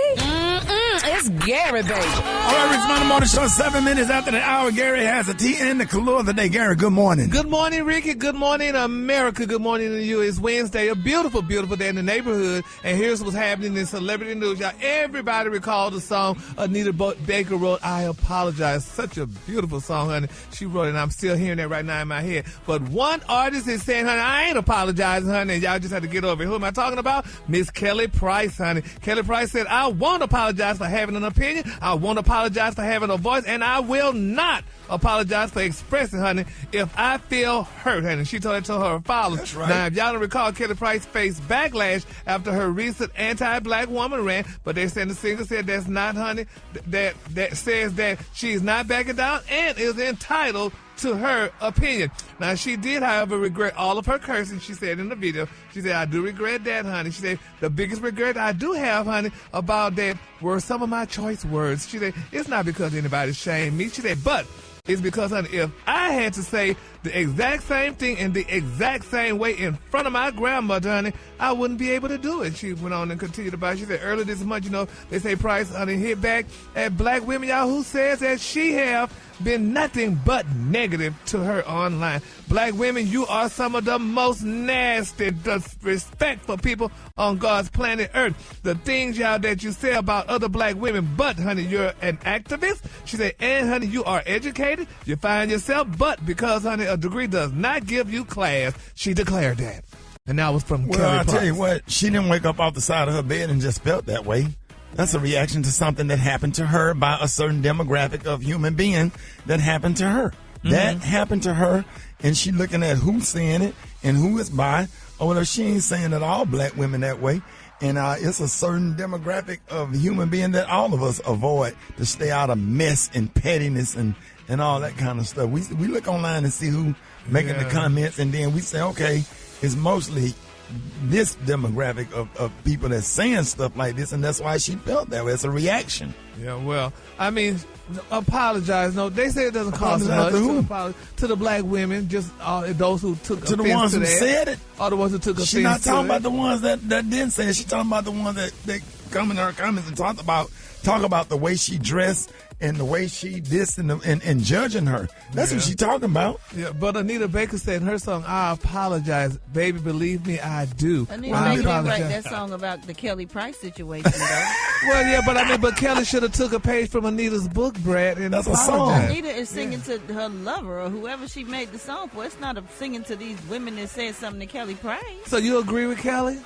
It's Gary, baby. All right, Rickey Smiley Morning Show, 7 minutes after the hour. Gary has a tea and the Collier of the day. Gary, good morning. Good morning, Ricky. Good morning, America. Good morning to you. It's Wednesday, a beautiful, beautiful day in the neighborhood. And here's what's happening in celebrity news. Y'all, everybody recalled the song Anita Baker wrote, I Apologize. Such a beautiful song, honey. She wrote it, and I'm still hearing that right now in my head. But one artist is saying, honey, I ain't apologizing, honey, and y'all just have to get over it. Who am I talking about? Miss Kelly Price, honey. Kelly Price said, I won't apologize for having an opinion. I won't apologize for having a voice, and I will not apologize for expressing, honey, if I feel hurt, honey. She told it to her followers. That's right. Now, if y'all don't recall, Kelly Price faced backlash after her recent anti-black woman rant, but they're saying the singer said that's not, honey, that says that she's not backing down and is entitled to her opinion. Now, she did, however, regret all of her cursing, she said in the video. She said, I do regret that, honey. She said, the biggest regret I do have, honey, about that were some of my choice words. She said, it's not because anybody shamed me. She said, but it's because, honey, if I had to say the exact same thing in the exact same way in front of my grandmother, honey, I wouldn't be able to do it. She went on and continued about it. She said, earlier this month, they say Price, honey, hit back at black women, y'all, who says that she have been nothing but negative to her online. Black women, you are some of the most nasty, disrespectful people on God's planet Earth. The things, y'all, that you say about other black women, but, honey, you're an activist. She said, and, honey, you are educated. You find yourself, but because, honey, a degree does not give you class. She declared that. And that was from Kelly Price. Well, I'll tell you what, she didn't wake up off the side of her bed and just felt that way. That's a reaction to something that happened to her by a certain demographic of human being that happened to her. Mm-hmm. That happened to her, and she looking at who's saying it and who it's by. Or whether she ain't saying that all black women that way. And it's a certain demographic of human being that all of us avoid to stay out of mess and pettiness and all that kind of stuff. We look online and see who making the comments, and then we say, okay, it's mostly this demographic of people that's saying stuff like this, and that's why she felt that way. It's a reaction. Yeah, well, I mean, apologize. No, they say it doesn't cost much to the black women, just those who took offense to the ones who said it, or the ones who took offense to it. She's not talking about the ones that didn't say it. She's talking about the ones that come in her comments and talk about the way she dressed and the way she this and judging her. That's what she's talking about. Yeah, but Anita Baker said in her song, I apologize. Baby, believe me, I do. Anita Baker didn't write that song about the Kelly Price situation, though. Well, yeah, but Kelly should have took a page from Anita's book, Brat, and that's a song. Anita is singing to her lover or whoever she made the song for. It's not singing to these women that said something to Kelly Price. So you agree with Kelly?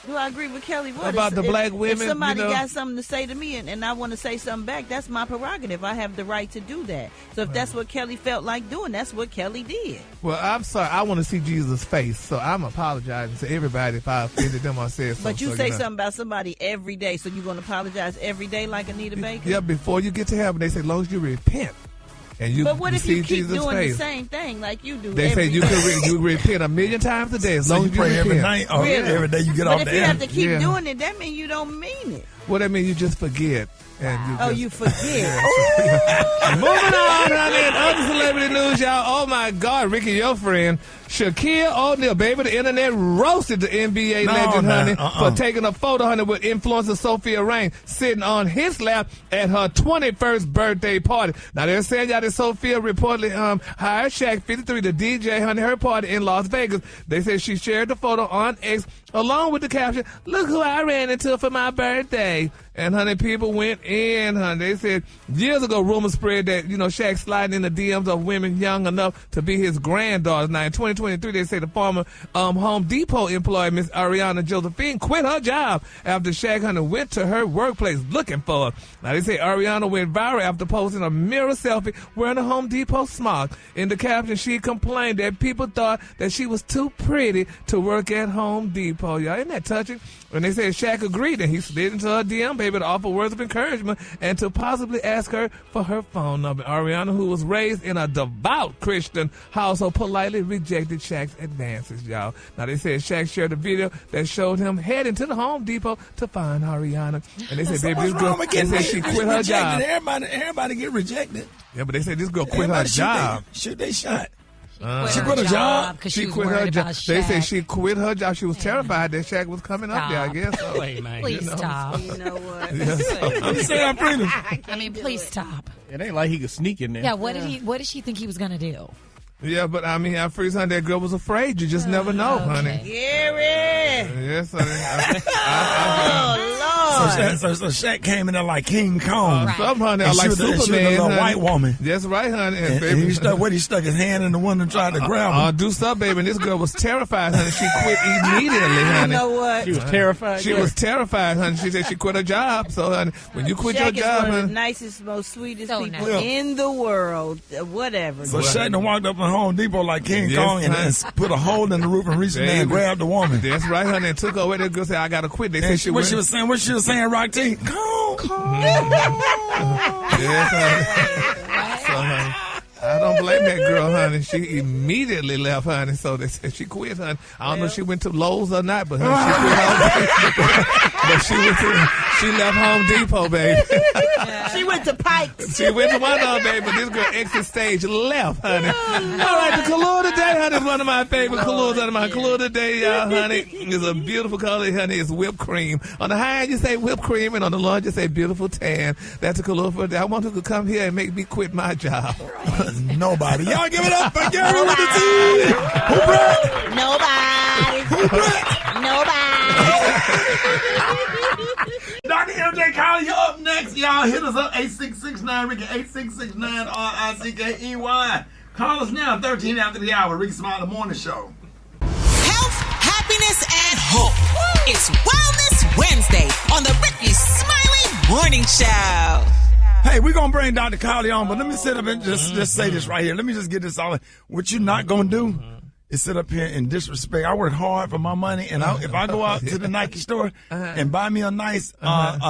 Do I agree with Kelly? What? About the black women? If somebody got something to say to me and I want to say something back, that's my prerogative. I have the right to do that. So if that's what Kelly felt like doing, that's what Kelly did. Well, I'm sorry. I want to see Jesus' face, so I'm apologizing to everybody if I offended them or said something. But you say something about somebody every day, so you're going to apologize every day like Anita Baker? Yeah, before you get to heaven, they say, as long as you repent. And you, but what if you keep Jesus doing face. the same thing like you do? They say you can repent 1,000,000 times a day as long as you pray repent. every night or every day you get off the air. But if you have to keep doing it, that means you don't mean it. What that mean? You just forget. And you forget. Moving on, honey, in other celebrity news, y'all. Oh, my God, Ricky, your friend, Shaquille O'Neal, baby, the internet roasted the NBA legend, honey, for taking a photo, honey, with influencer Sophia Rain sitting on his lap at her 21st birthday party. Now, they're saying y'all that Sophia reportedly hired Shaq 53 to DJ, honey, her party in Las Vegas. They said she shared the photo on X along with the caption, "Look who I ran into for my birthday." And, honey, people went in, honey. They said years ago, rumors spread that, Shaq sliding in the DMs of women young enough to be his granddaughters. Now, in 2023, they say the former Home Depot employee, Miss Ariana Josephine, quit her job after Shaq, honey, went to her workplace looking for her. Now, they say Ariana went viral after posting a mirror selfie wearing a Home Depot smock. In the caption, she complained that people thought that she was too pretty to work at Home Depot. Y'all, isn't that touching? And they said Shaq agreed, and he slid into her DM, baby, to offer words of encouragement and to possibly ask her for her phone number. Ariana, who was raised in a devout Christian household, politely rejected Shaq's advances, y'all. Now, they said Shaq shared a video that showed him heading to the Home Depot to find Ariana. And they said, baby, this girl, they said she quit her job. Everybody get rejected. Yeah, but they said this girl quit her job. Shoot they shot. She quit her job. She quit her job. They said she quit her job. She was terrified that Shaq was coming up there, I guess. So, wait, man. Please stop. You know what? I'm just saying, I'm pretty. I mean, please stop. It ain't like he could sneak in there. Yeah, what did she think he was going to do? Yeah, but I mean, at first, honey, that girl was afraid. You just never know, honey. Gary! Yes, honey. Oh, Lord. So Shaq came in there like King Kong. Some honey, And like she was Superman, a honey. white woman. That's right, honey. And he stuck his hand in the one and tried to grab her. Do something, baby. And this girl was terrified, honey. She quit immediately, honey. You know what? She was terrified. She was terrified, honey. She said she quit her job. So, honey, when you quit Shaq your job, is one of honey. the nicest, most sweetest people nice. in the world. Whatever. So Shaq done walked up in Home Depot like King Kong and put a hole in the roof and reached in there and grabbed the woman. That's right, honey. And took her away. That girl said, "I gotta quit." They said what she was saying, Rock T? Kong. Yes, honey. So, honey, I don't blame that girl, honey. She immediately left, honey. So they said she quit, honey. I don't know if she went to Lowe's or not, but honey, she quit. She left Home Depot, baby. She went to Pikes. She went to one of them, baby, but this girl exit stage left, honey. All right, the color today, honey, is one of my favorite colors. My color today, y'all, honey, is a beautiful color, honey. It's whipped cream. On the high end, you say whipped cream, and on the low end, you say beautiful tan. That's a color for today. I want her to come here and make me quit my job. Nobody. Y'all give it up for Gary with the team. Who Brat? Nobody. Who Brat? Nobody. Dr. MJ Collier, you up next. Y'all hit us up, 8669 Ricky, 8669 RICKEY. Call us now, 13 after the hour, Rickey Smiley Morning Show. Health, happiness, and hope. It's Wellness Wednesday on the Rickey Smiley Morning Show. Hey, we're going to bring Dr. Collier on, but let me sit up and just say this right here. Let me just get this all in. What you're not going to do is sit up here and disrespect. I work hard for my money, and if I go out to the Nike store and buy me a nice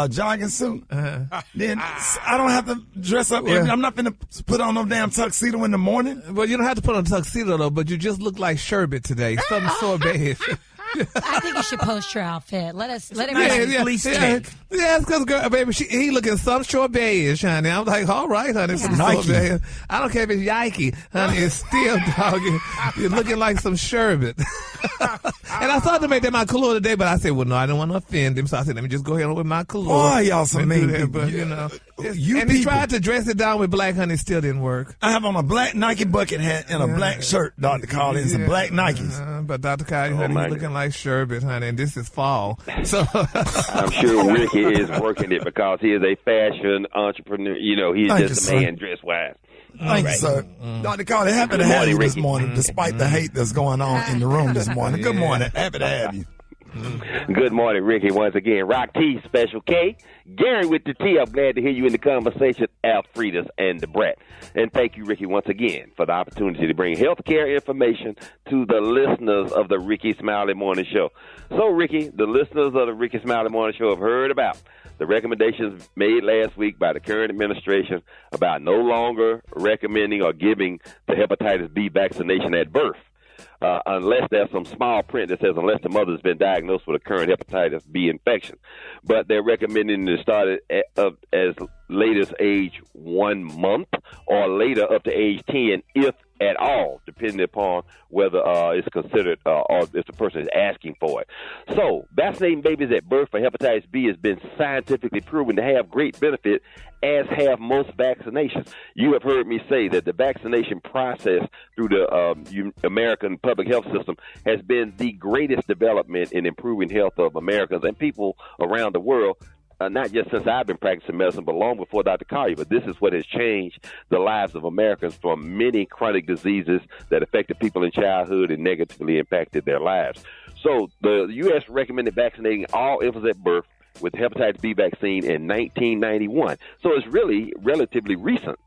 jogging suit, then I don't have to dress up. I'm not going to put on no damn tuxedo in the morning. Well, you don't have to put on a tuxedo, though, but you just look like sherbet today. Something so bad. I think you should post your outfit. Let everybody Yeah, because girl, baby, he looking some short beige, honey. I'm like, all right, honey, some short beige. I don't care if it's Yike, honey. It's still doggy. You're looking like some sherbet. And I thought to make that my color today, but I said, well, no, I don't want to offend him, so I said, let me just go ahead with my color. Boy, y'all some mean people. But he tried to dress it down with black, honey. It still didn't work. I have on a black Nike bucket hat and a black shirt, Dr. Collier, and some black Nikes. But Dr. Collier, honey, he's looking like sherbet, honey, and this is fall. So I'm sure Ricky is working it because he is a fashion entrepreneur. You know, he's just a man dress-wise. Thank you, sir. Dr. Collier, happy to have you this morning, despite the hate that's going on in the room this morning. Good morning. Happy to have you. Good morning, Ricky. Once again, Rock T, Special K, Gary with the T. I'm glad to hear you in the conversation, Alfredas and the Brat. And thank you, Ricky, once again for the opportunity to bring healthcare information to the listeners of the Rickey Smiley Morning Show. So, Ricky, the listeners of the Rickey Smiley Morning Show have heard about the recommendations made last week by the current administration about no longer recommending or giving the hepatitis B vaccination at birth. unless there's some small print that says unless the mother has been diagnosed with a current hepatitis B infection. But they're recommending to start it as late as age 1 month or later up to age 10, if at all, depending upon whether it's considered or if the person is asking for it. So, vaccinating babies at birth for hepatitis B has been scientifically proven to have great benefit, as have most vaccinations. You have heard me say that the vaccination process through the American public health system has been the greatest development in improving health of Americans and people around the world. Not just since I've been practicing medicine, but long before Dr. Collier. But this is what has changed the lives of Americans from many chronic diseases that affected people in childhood and negatively impacted their lives. So the U.S. recommended vaccinating all infants at birth with hepatitis B vaccine in 1991. So it's really relatively recent.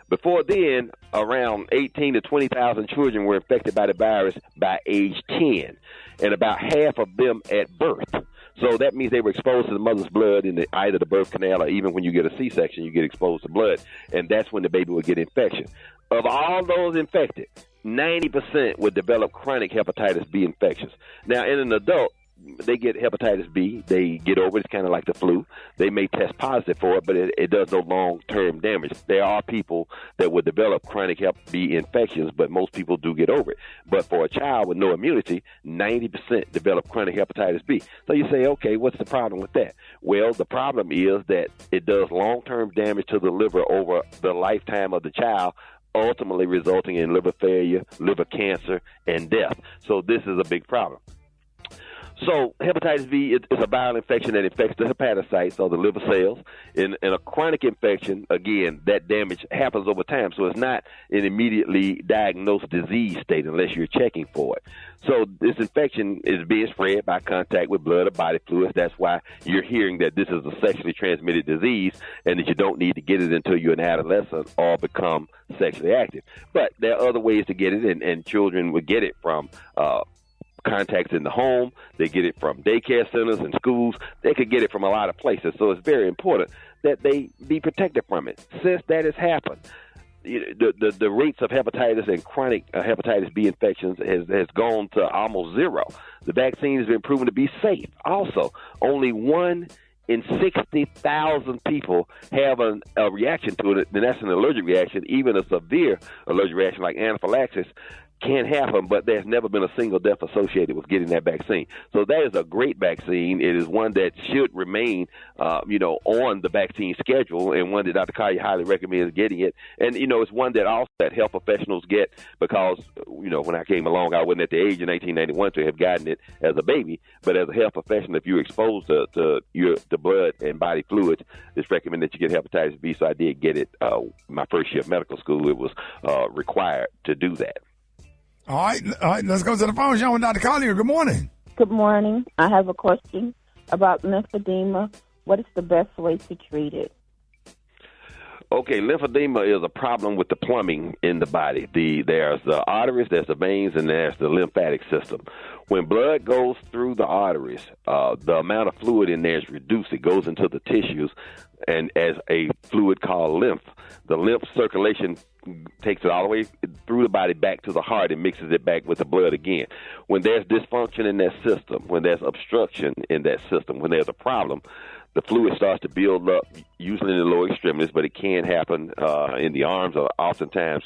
Before then, around 18 to 20,000 children were infected by the virus by age 10, and about half of them at birth. So that means they were exposed to the mother's blood in either the birth canal or even when you get a C-section, you get exposed to blood, and that's when the baby would get infection. Of all those infected, 90% would develop chronic hepatitis B infections. Now, in an adult, they get hepatitis B, they get over it, it's kind of like the flu. They may test positive for it, but it does no long-term damage. There are people that would develop chronic hep B infections, but most people do get over it. But for a child with no immunity, 90% develop chronic hepatitis B. So you say, okay, what's the problem with that? Well, the problem is that it does long-term damage to the liver over the lifetime of the child, ultimately resulting in liver failure, liver cancer, and death. So this is a big problem. So hepatitis B is a viral infection that infects the hepatocytes, or the liver cells. In a chronic infection, again, that damage happens over time. So it's not an immediately diagnosed disease state unless you're checking for it. So this infection is being spread by contact with blood or body fluids. That's why you're hearing that this is a sexually transmitted disease and that you don't need to get it until you're an adolescent or become sexually active. But there are other ways to get it, and children would get it from contacts in the home. They get it from daycare centers and schools. They could get it from a lot of places. So it's very important that they be protected from it. Since that has happened, the rates of hepatitis and chronic hepatitis B infections has gone to almost zero. The vaccine has been proven to be safe. Also, only 1 in 60,000 people have a reaction to it, and that's an allergic reaction. Even a severe allergic reaction like anaphylaxis can happen, but there's never been a single death associated with getting that vaccine. So that is a great vaccine. It is one that should remain, on the vaccine schedule, and one that Dr. Collier highly recommends getting it. And, it's one that also that health professionals get because, when I came along, I wasn't at the age in 1991 to have gotten it as a baby. But as a health professional, if you're exposed to the blood and body fluids, it's recommended that you get hepatitis B. So I did get it my first year of medical school. It was required to do that. All right, let's go to the phone show with Dr. Collier. Good morning. Good morning. I have a question about lymphedema. What is the best way to treat it? Okay, lymphedema is a problem with the plumbing in the body. There's the arteries, there's the veins, and there's the lymphatic system. When blood goes through the arteries, the amount of fluid in there is reduced. It goes into the tissues, and as a fluid called lymph. The lymph circulation takes it all the way through the body back to the heart and mixes it back with the blood again. When there's dysfunction in that system, when there's obstruction in that system, when there's a problem, the fluid starts to build up, usually in the lower extremities, but it can happen in the arms, or oftentimes,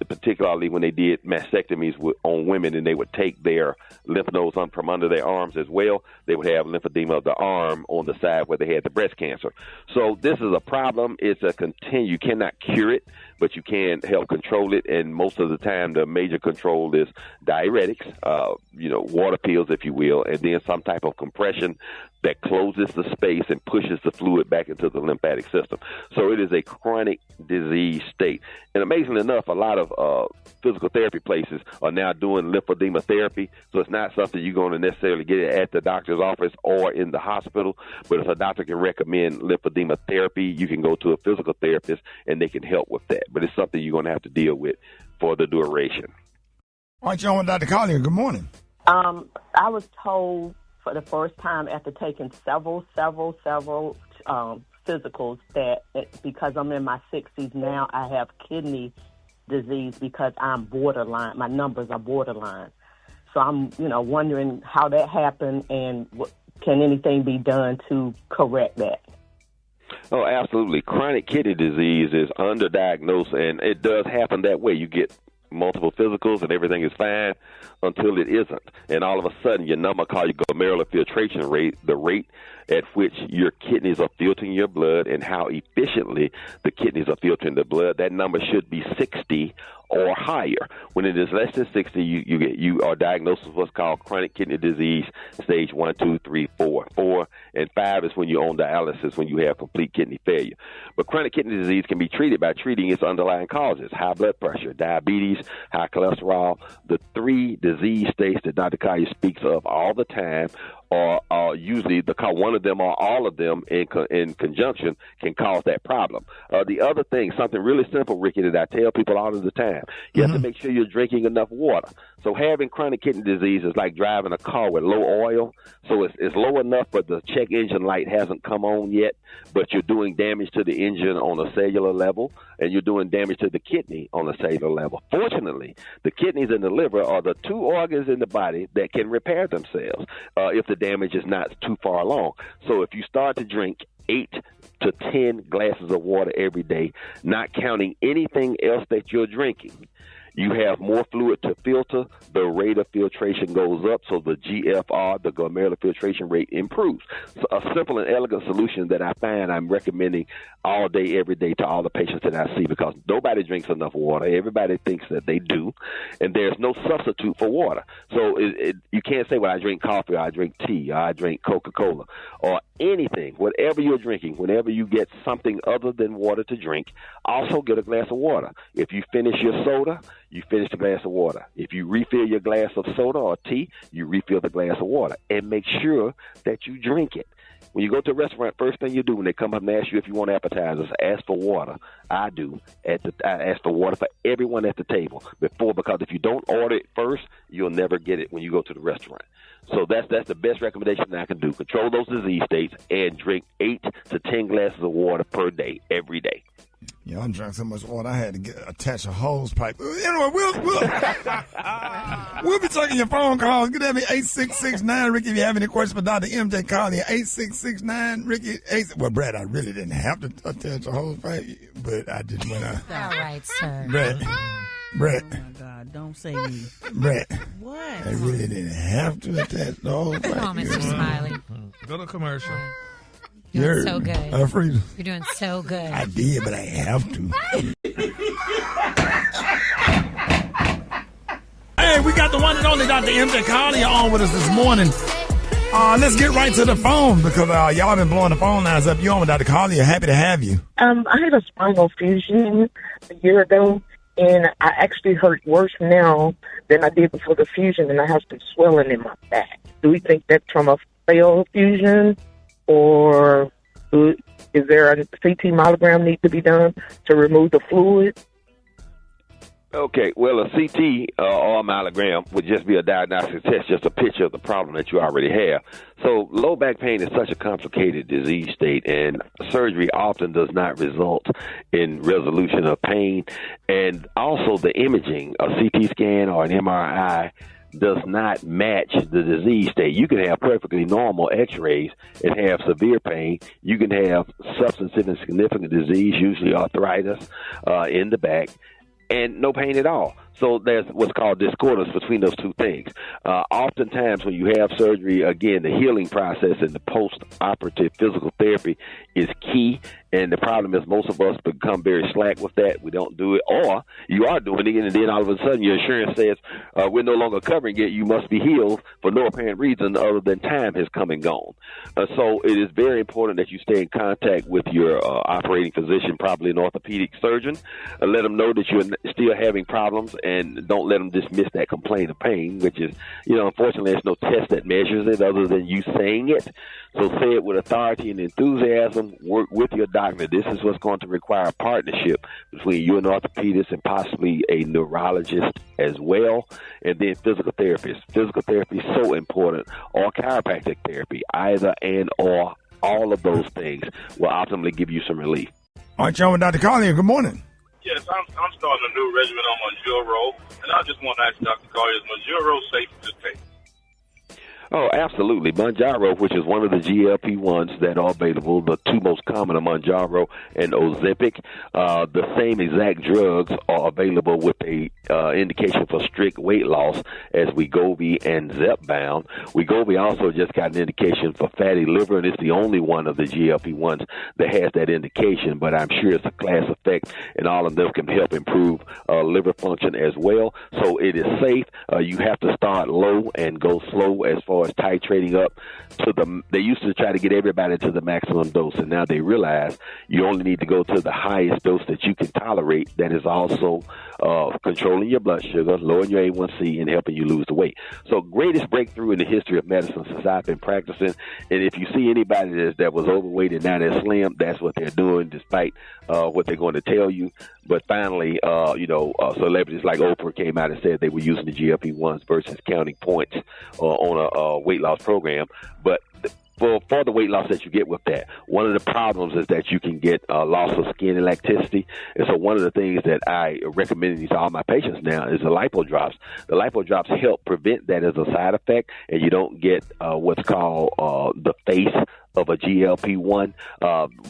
particularly when they did mastectomies on women and they would take their lymph nodes from under their arms as well, they would have lymphedema of the arm on the side where they had the breast cancer. So this is a problem. It's a you cannot cure it, but you can help control it. And most of the time, the major control is diuretics, water pills, if you will, and then some type of compression that closes the space and pushes the fluid back into the lymphatic system. So it is a chronic disease state. And amazingly enough, a lot of physical therapy places are now doing lymphedema therapy. So it's not something you're going to necessarily get at the doctor's office or in the hospital. But if a doctor can recommend lymphedema therapy, you can go to a physical therapist and they can help with that. But it's something you're going to have to deal with for the duration. All right, John, Dr. Collier, good morning. I was told for the first time after taking several physicals that because I'm in my 60s now, I have kidney disease because I'm borderline. My numbers are borderline. So I'm, wondering how that happened and can anything be done to correct that? Oh, absolutely. Chronic kidney disease is underdiagnosed, and it does happen that way. You get multiple physicals and everything is fine until it isn't. And all of a sudden, your number called your glomerular filtration rate, the rate at which your kidneys are filtering your blood and how efficiently the kidneys are filtering the blood, that number should be 60 or higher. When it is less than 60, you are diagnosed with what's called chronic kidney disease, stage 1, 2, 3, 4. 4 and 5 is when you're on dialysis, when you have complete kidney failure. But chronic kidney disease can be treated by treating its underlying causes: high blood pressure, diabetes, high cholesterol. The 3 disease states that Dr. Collier speaks of all the time are usually one of them or all of them in conjunction can cause that problem. The other thing, something really simple, Ricky, that I tell people all of the time, you have to make sure you're drinking enough water. So having chronic kidney disease is like driving a car with low oil. So it's low enough, but the check engine light hasn't come on yet, but you're doing damage to the engine on a cellular level, and you're doing damage to the kidney on a cellular level. Fortunately, the kidneys and the liver are the 2 organs in the body that can repair themselves if the damage is not too far along. So if you start to drink 8 to 10 glasses of water every day, not counting anything else that you're drinking, you have more fluid to filter, the rate of filtration goes up, so the GFR, the glomerular filtration rate, improves. So a simple and elegant solution that I find I'm recommending all day, every day to all the patients that I see, because nobody drinks enough water. Everybody thinks that they do, and there's no substitute for water. So you can't say, well, I drink coffee, or I drink tea, or I drink Coca-Cola, or anything. Whatever you're drinking, whenever you get something other than water to drink, also get a glass of water. If you finish your soda, you finish the glass of water. If you refill your glass of soda or tea, you refill the glass of water. And make sure that you drink it. When you go to a restaurant, first thing you do when they come up and ask you if you want appetizers, ask for water. I do. I ask for water for everyone at the table because if you don't order it first, you'll never get it when you go to the restaurant. So that's the best recommendation that I can do. Control those disease states and drink 8 to 10 glasses of water per day, every day. Yeah, I drank so much water I had to attach a hose pipe. Anyway, we'll be taking your phone calls. Get at me 8669 Ricky if you have any questions for Dr. MJ. Call me 8669 Ricky. Well, Brad, I really didn't have to attach a hose pipe, but I did when I. All right, sir. Brett. Oh my God! Don't say me. Brett. What? I really didn't have to attach the hose pipe. Come on, Mr. Smiley. Go to commercial. You're doing so good. Frida. You're doing so good. I did, but I have to. Hey, we got the one and only Dr. MJ Collier on with us this morning. Let's get right to the phone because y'all been blowing the phone lines up. You on with Dr. Collier. Happy to have you. I had a spinal fusion a year ago, and I actually hurt worse now than I did before the fusion, and I have some swelling in my back. Do we think that's from a failed fusion? Or is there a CT myelogram need to be done to remove the fluid? Okay, well, a CT or a myelogram would just be a diagnostic test, just a picture of the problem that you already have. So low back pain is such a complicated disease state, and surgery often does not result in resolution of pain. And also the imaging, a CT scan or an MRI, does not match the disease state. You can have perfectly normal x-rays and have severe pain. You can have substantive and significant disease, usually arthritis in the back, and no pain at all. So there's what's called discordance between those two things. Oftentimes when you have surgery, again, the healing process and the post-operative physical therapy is key. And the problem is most of us become very slack with that. We don't do it. Or you are doing it, and then all of a sudden your insurance says, we're no longer covering it. You must be healed for no apparent reason other than time has come and gone. So it is very important that you stay in contact with your operating physician, probably an orthopedic surgeon, and let them know that you're still having problems, and don't let them dismiss that complaint of pain, which is, unfortunately, there's no test that measures it other than you saying it. So say it with authority and enthusiasm. Work with your doctor. This is what's going to require a partnership between you and an orthopedist and possibly a neurologist as well, and then physical therapist. Physical therapy is so important, or chiropractic therapy, either and or all of those things will ultimately give you some relief. All right, y'all with Dr. Collier. Good morning. Yes, I'm starting a new regimen on Monjuro, and I just want to ask Dr. Collier, is Monjuro safe to take? Oh, absolutely. Mounjaro, which is one of the GLP-1s that are available, the two most common are Mounjaro and Ozempic. The same exact drugs are available with a indication for strict weight loss as Wegovy and Zepbound. Wegovy also just got an indication for fatty liver, and it's the only one of the GLP-1s that has that indication, but I'm sure it's a class effect, and all of them can help improve liver function as well. So it is safe. You have to start low and go slow as far as titrating up to they used to try to get everybody to the maximum dose, and now they realize you only need to go to the highest dose that you can tolerate. That is also controlling your blood sugar, lowering your A1C, and helping you lose the weight. So greatest breakthrough in the history of medicine since I've been practicing. And if you see anybody that was overweight and now they're slim, that's what they're doing, despite what they're going to tell you. But finally, celebrities like Oprah came out and said they were using the GLP-1s versus counting points on a weight loss program. But for the weight loss that you get with that, one of the problems is that you can get loss of skin elasticity. And so one of the things that I recommend to all my patients now is the lipo drops. The lipo drops help prevent that as a side effect, and you don't get what's called the face of a GLP-1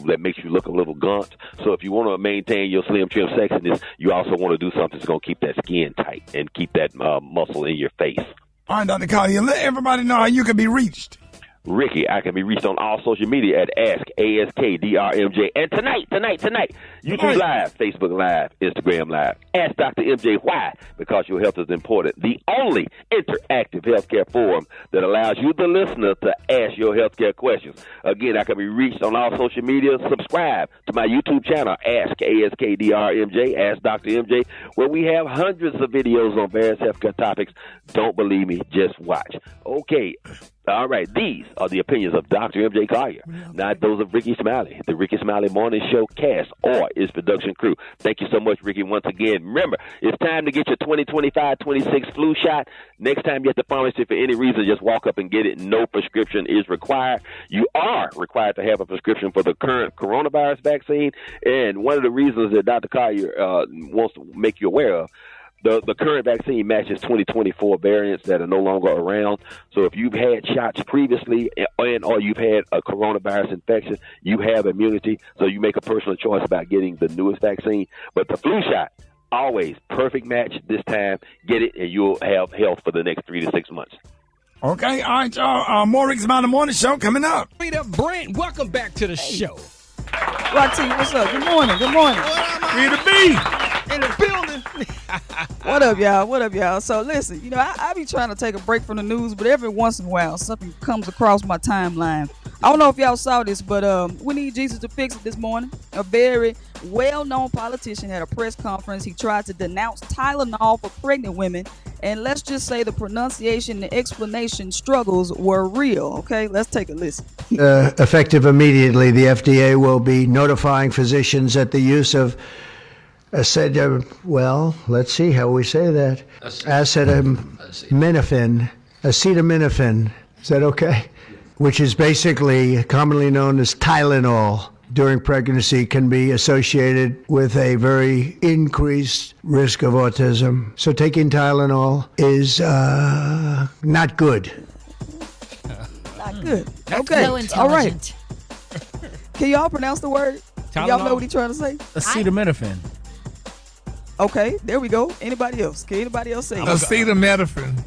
that makes you look a little gaunt. So if you want to maintain your slim, trim sexiness, you also want to do something that's going to keep that skin tight and keep that muscle in your face. All right, Dr. Collier, let everybody know how you can be reached. Ricky, I can be reached on all social media at AskDrMJ. And tonight, YouTube Live, Facebook Live, Instagram Live. Ask Dr. MJ why? Because your health is important. The only interactive healthcare forum that allows you, the listener, to ask your healthcare questions. Again, I can be reached on all social media. Subscribe to my YouTube channel, AskDrMJ, Ask Dr. MJ, where we have hundreds of videos on various healthcare topics. Don't believe me, just watch. Okay. All right, these are the opinions of Dr. MJ Collier, not those of Rickey Smiley, the Rickey Smiley Morning Show cast, or his production crew. Thank you so much, Ricky, once again. Remember, it's time to get your 2025-26 flu shot. Next time you're at the pharmacy for any reason, just walk up and get it. No prescription is required. You are required to have a prescription for the current coronavirus vaccine, and one of the reasons that Dr. Collier wants to make you aware of, the current vaccine matches 2024 variants that are no longer around. So if you've had shots previously or you've had a coronavirus infection, you have immunity. So you make a personal choice about getting the newest vaccine. But the flu shot, always perfect match this time. Get it and you'll have health for the next 3 to 6 months. Okay, all right, y'all. More Rickey Smiley Morning Show coming up. Rita, Brent, welcome back to the show. Roxy, what's up? Good morning. Good morning. Rita B in the building. What up, y'all? What up, y'all? So listen, I be trying to take a break from the news, but every once in a while something comes across my timeline. I don't know if y'all saw this, but we need Jesus to fix it this morning. A very well-known politician had a press conference. He tried to denounce Tylenol for pregnant women, and let's just say the pronunciation and explanation struggles were real. Okay, let's take a listen. Effective immediately, the FDA will be notifying physicians that the use of let's see how we say that. Acetaminophen. Is that okay? Which is basically commonly known as Tylenol during pregnancy, can be associated with a very increased risk of autism. So taking Tylenol is not good. Not good. Okay. So intelligent. All right. Can y'all pronounce the word? Tylenol. Y'all know what he's trying to say? Acetaminophen. Okay, there we go. Anybody else? Can anybody else say it? Acetaminophen.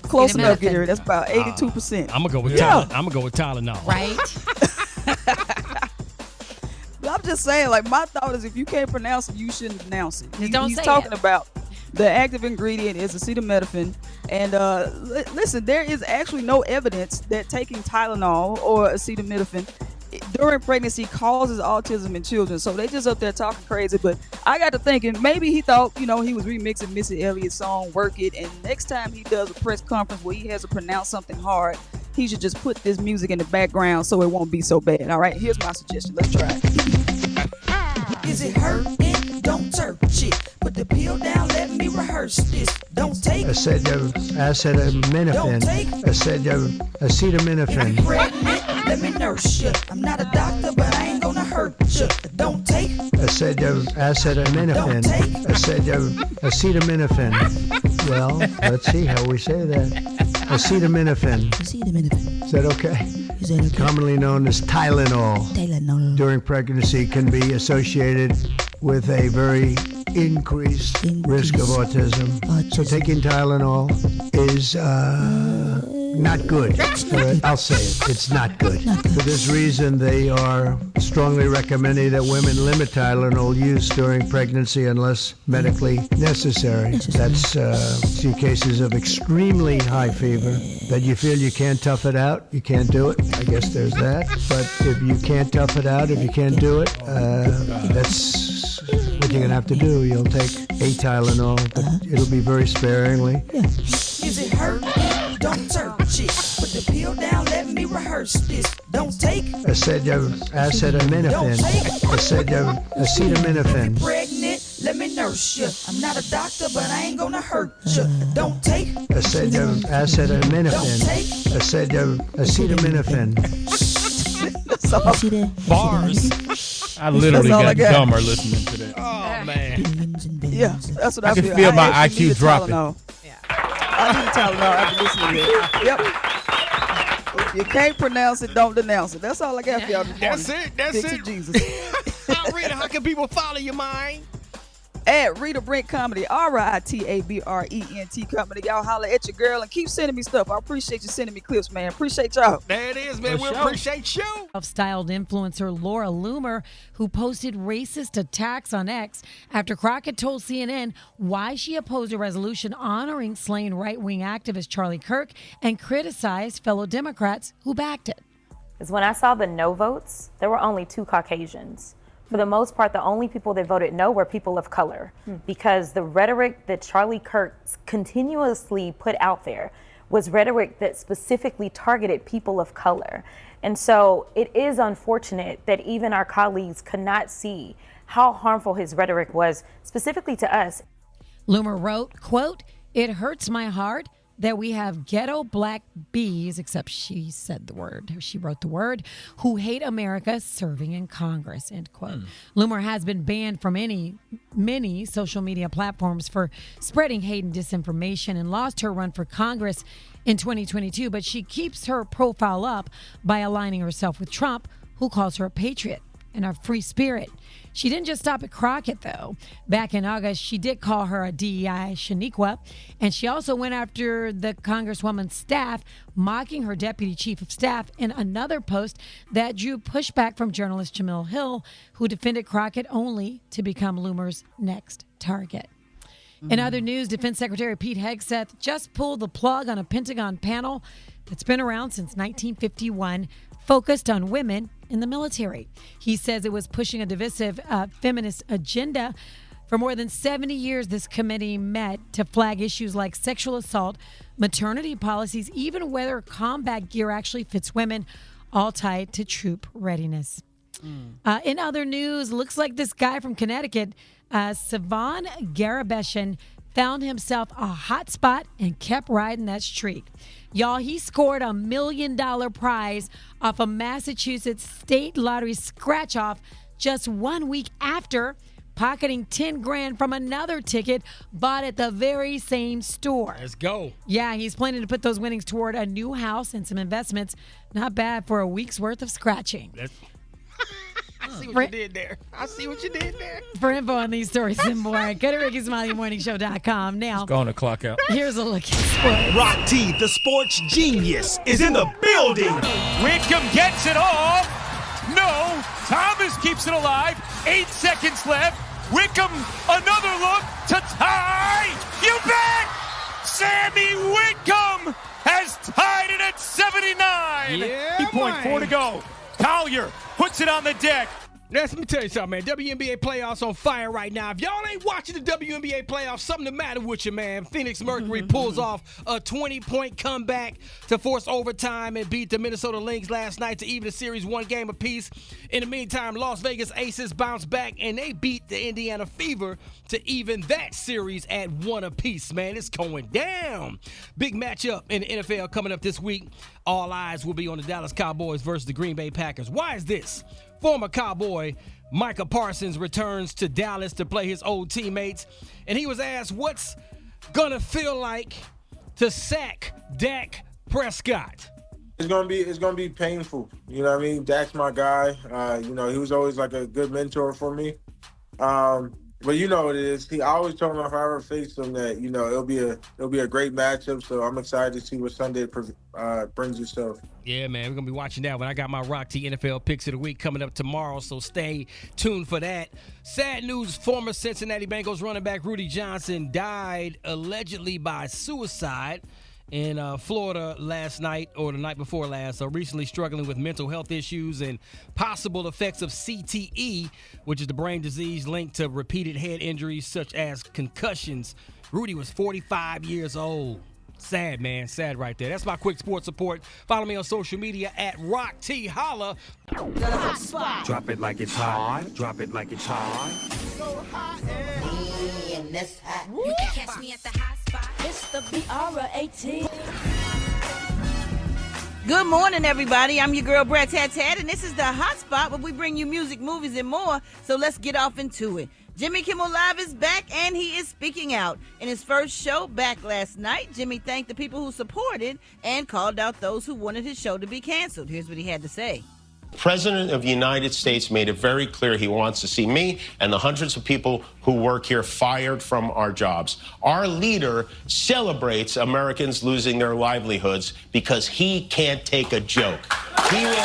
Close enough, Gary. That's about 82%. I'm gonna go with Tylenol. I'm gonna go with Tylenol. Right? But I'm just saying, like, my thought is if you can't pronounce it, you shouldn't pronounce it. Just don't He's say talking it. about the active ingredient is acetaminophen. And listen, there is actually no evidence that taking Tylenol or acetaminophen during pregnancy causes autism in children. So they just up there talking crazy. But I got to thinking, maybe he thought, he was remixing Missy Elliott's song Work It, and next time he does a press conference where he has to pronounce something hard, he should just put this music in the background so it won't be so bad. All right, here's my suggestion. Let's try it. Is it hurting? Don't search it. Put the pill down, let me rehearse this. Don't take Acetaminophen. Don't take Acetaminophen. Pregnant, let me nurse you. I'm not a doctor, but I ain't gonna hurt you. Don't take acetaminophen. Acetaminophen. Well, let's see how we say that. Acetaminophen. Is that okay? Commonly known as Tylenol. During pregnancy can be associated with a very increased risk of autism. So taking Tylenol is not good. I'll say it. It's not good. For this reason, they are strongly recommending that women limit Tylenol use during pregnancy unless medically necessary. That's see cases of extremely high fever that you feel you can't tough it out. You can't do it. I guess there's that. But if you can't tough it out, if you can't do it, that's what you're going to have to do. You'll take a Tylenol, but it'll be very sparingly. Is it hurt? Don't search it. Put the pill down, let me rehearse this. Don't take acetaminophen. Acetaminophen. Pregnant, let me nurse you. I'm not a doctor, but I ain't gonna hurt you. Don't take acetaminophen. Acetaminophen. Bars. I literally got dumber listening to that. Oh, man. Yeah, that's what I can feel my IQ dropping. I need Tylenol after listening to it. Yep. If you can't pronounce it, don't denounce it. That's all I got for y'all this morning. That's Stick it. to Jesus. Rita, how can people follow you, mine? At Rita Brent Comedy, RITABRENT Comedy. Y'all holler at your girl and keep sending me stuff. I appreciate you sending me clips, man. Appreciate y'all. There it is, man. We appreciate you. Styled influencer Laura Loomer, who posted racist attacks on X after Crockett told CNN why she opposed a resolution honoring slain right-wing activist Charlie Kirk and criticized fellow Democrats who backed it. Because when I saw the no votes, there were only 2 Caucasians. For the most part, the only people that voted no were people of color, because the rhetoric that Charlie Kirk continuously put out there was rhetoric that specifically targeted people of color. And so it is unfortunate that even our colleagues could not see how harmful his rhetoric was, specifically to us. Loomer wrote, quote, "It hurts my heart that we have ghetto black bees," except she said the word, she wrote the word, "who hate America serving in Congress," end quote. Loomer has been banned from many social media platforms for spreading hate and disinformation and lost her run for Congress in 2022, but she keeps her profile up by aligning herself with Trump, who calls her a patriot and a free spirit. She didn't just stop at Crockett, though. Back in August, she did call her a DEI Shaniqua, and she also went after the Congresswoman's staff, mocking her deputy chief of staff in another post that drew pushback from journalist Jamil Hill, who defended Crockett only to become Loomer's next target. In other news, Defense Secretary Pete Hegseth just pulled the plug on a Pentagon panel that's been around since 1951, focused on women in the military. He says it was pushing a divisive feminist agenda. For more than 70 years, this committee met to flag issues like sexual assault, maternity policies, even whether combat gear actually fits women, all tied to troop readiness. In other news, looks like this guy from Connecticut, Savan Garabeshan, found himself a hot spot and kept riding that streak. Y'all, he scored $1 million prize off a Massachusetts state lottery scratch-off just 1 week after pocketing 10 grand from another ticket bought at the very same store. Let's go. Yeah, he's planning to put those winnings toward a new house and some investments. Not bad for a week's worth of scratching. I see what you did there. For info on these stories and more, go to RickySmileyMorningShow.com. Now, Going to clock out. Here's a look at sports. Rock T, the sports genius, is in the building. Wickham gets it off. No. Thomas keeps it alive. 8 seconds left. Wickham, another look to tie. You bet. Sammy Wickham has tied it at 79. Yeah, 3.4 to go. Collier puts it on the deck. Let me tell you something, man. WNBA playoffs on fire right now. If y'all ain't watching the WNBA playoffs, something the matter with you, man. Phoenix Mercury pulls off a 20-point comeback to force overtime and beat the Minnesota Lynx last night to even the series 1 game apiece. In the meantime, Las Vegas Aces bounced back and they beat the Indiana Fever to even that series at 1 apiece, man. It's going down. Big matchup in the NFL coming up this week. All eyes will be on the Dallas Cowboys versus the Green Bay Packers. Why is this? Former Cowboy Micah Parsons returns to Dallas to play his old teammates, and he was asked what's gonna feel like to sack Dak Prescott. It's gonna be painful. You know what I mean? Dak's my guy. He was always like a good mentor for me. But you know what it is. I always told him if I ever faced him that it'll be a great matchup. So I'm excited to see what Sunday brings itself. Yeah, man, we're gonna be watching that when I got my Rock T NFL picks of the week coming up tomorrow. So stay tuned for that. Sad news: former Cincinnati Bengals running back Rudy Johnson died allegedly by suicide in Florida last night or the night before last. So recently struggling with mental health issues and possible effects of CTE, which is the brain disease linked to repeated head injuries such as concussions. Rudy was 45 years old. Sad, man. Sad right there. That's my quick sports report. Follow me on social media at Rock T Holla. The hot spot. Drop it like it's hot. Drop it like it's hot. So hot and this hot. You can catch me at the hot spot. It's the BR18. Good morning, everybody. I'm your girl, Brat, and this is the hot spot where we bring you music, movies, and more. So let's get off into it. Jimmy Kimmel Live is back, and he is speaking out. In his first show back last night, Jimmy thanked the people who supported and called out those who wanted his show to be canceled. Here's what he had to say. The President of the United States made it very clear he wants to see me and the hundreds of people who work here fired from our jobs. Our leader celebrates Americans losing their livelihoods because he can't take a joke. He was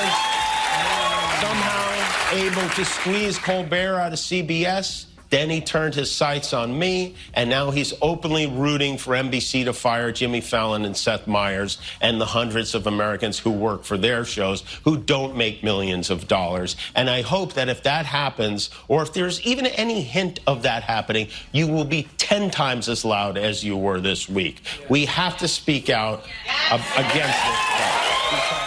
somehow able to squeeze Colbert out of CBS. Then he turned his sights on me, and now he's openly rooting for NBC to fire Jimmy Fallon and Seth Meyers and the hundreds of Americans who work for their shows who don't make millions of dollars. And I hope that if that happens, or if there's even any hint of that happening, you will be 10 times as loud as you were this week. We have to speak out against this.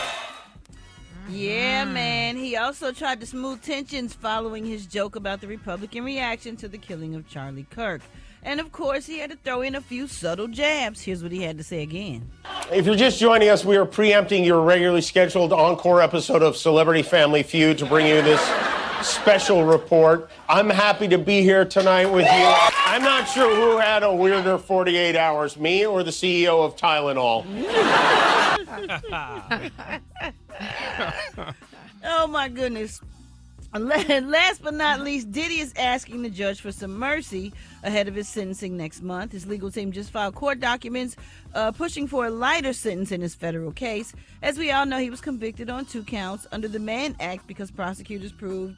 Yeah, man. He also tried to smooth tensions following his joke about the Republican reaction to the killing of Charlie Kirk. And, of course, he had to throw in a few subtle jabs. Here's what he had to say again. If you're just joining us, we are preempting your regularly scheduled encore episode of Celebrity Family Feud to bring you this special report. I'm happy to be here tonight with you. I'm not sure who had a weirder 48 hours, me or the CEO of Tylenol. Oh, my goodness. Last but not least, Diddy is asking the judge for some mercy ahead of his sentencing next month. His legal team just filed court documents pushing for a lighter sentence in his federal case. As we all know, he was convicted on 2 counts under the Mann Act because prosecutors proved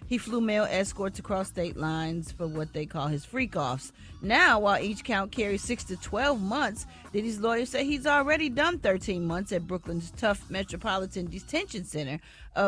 he flew male escorts across state lines for what they call his freak-offs. Now, while each count carries 6 to 12 months, Diddy's lawyers say he's already done 13 months at Brooklyn's Tough Metropolitan Detention Center.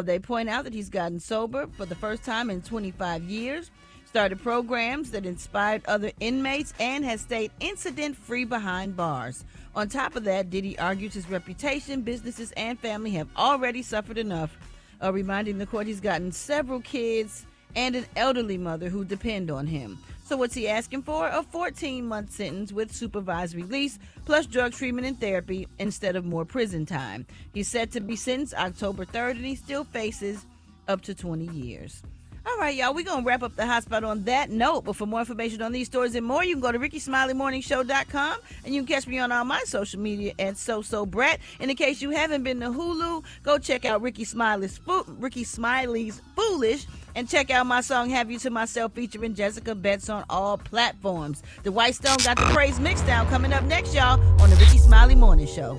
They point out that he's gotten sober for the first time in 25 years, started programs that inspired other inmates, and has stayed incident-free behind bars. On top of that, Diddy argues his reputation, businesses, and family have already suffered enough, reminding the court he's gotten several kids and an elderly mother who depend on him. So what's he asking for? A 14-month sentence with supervised release, plus drug treatment and therapy instead of more prison time. He's set to be sentenced October 3rd, and he still faces up to 20 years. All right, y'all, we're going to wrap up the hot spot on that note. But for more information on these stories and more, you can go to RickeySmileyMorningShow.com, and you can catch me on all my social media at Brat. And in case you haven't been to Hulu, go check out Rickey Smiley's Foolish, and check out my song Have You to Myself featuring Jessica Betts on all platforms. The White Stone got the praise mixdown coming up next, y'all, on the Rickey Smiley Morning Show.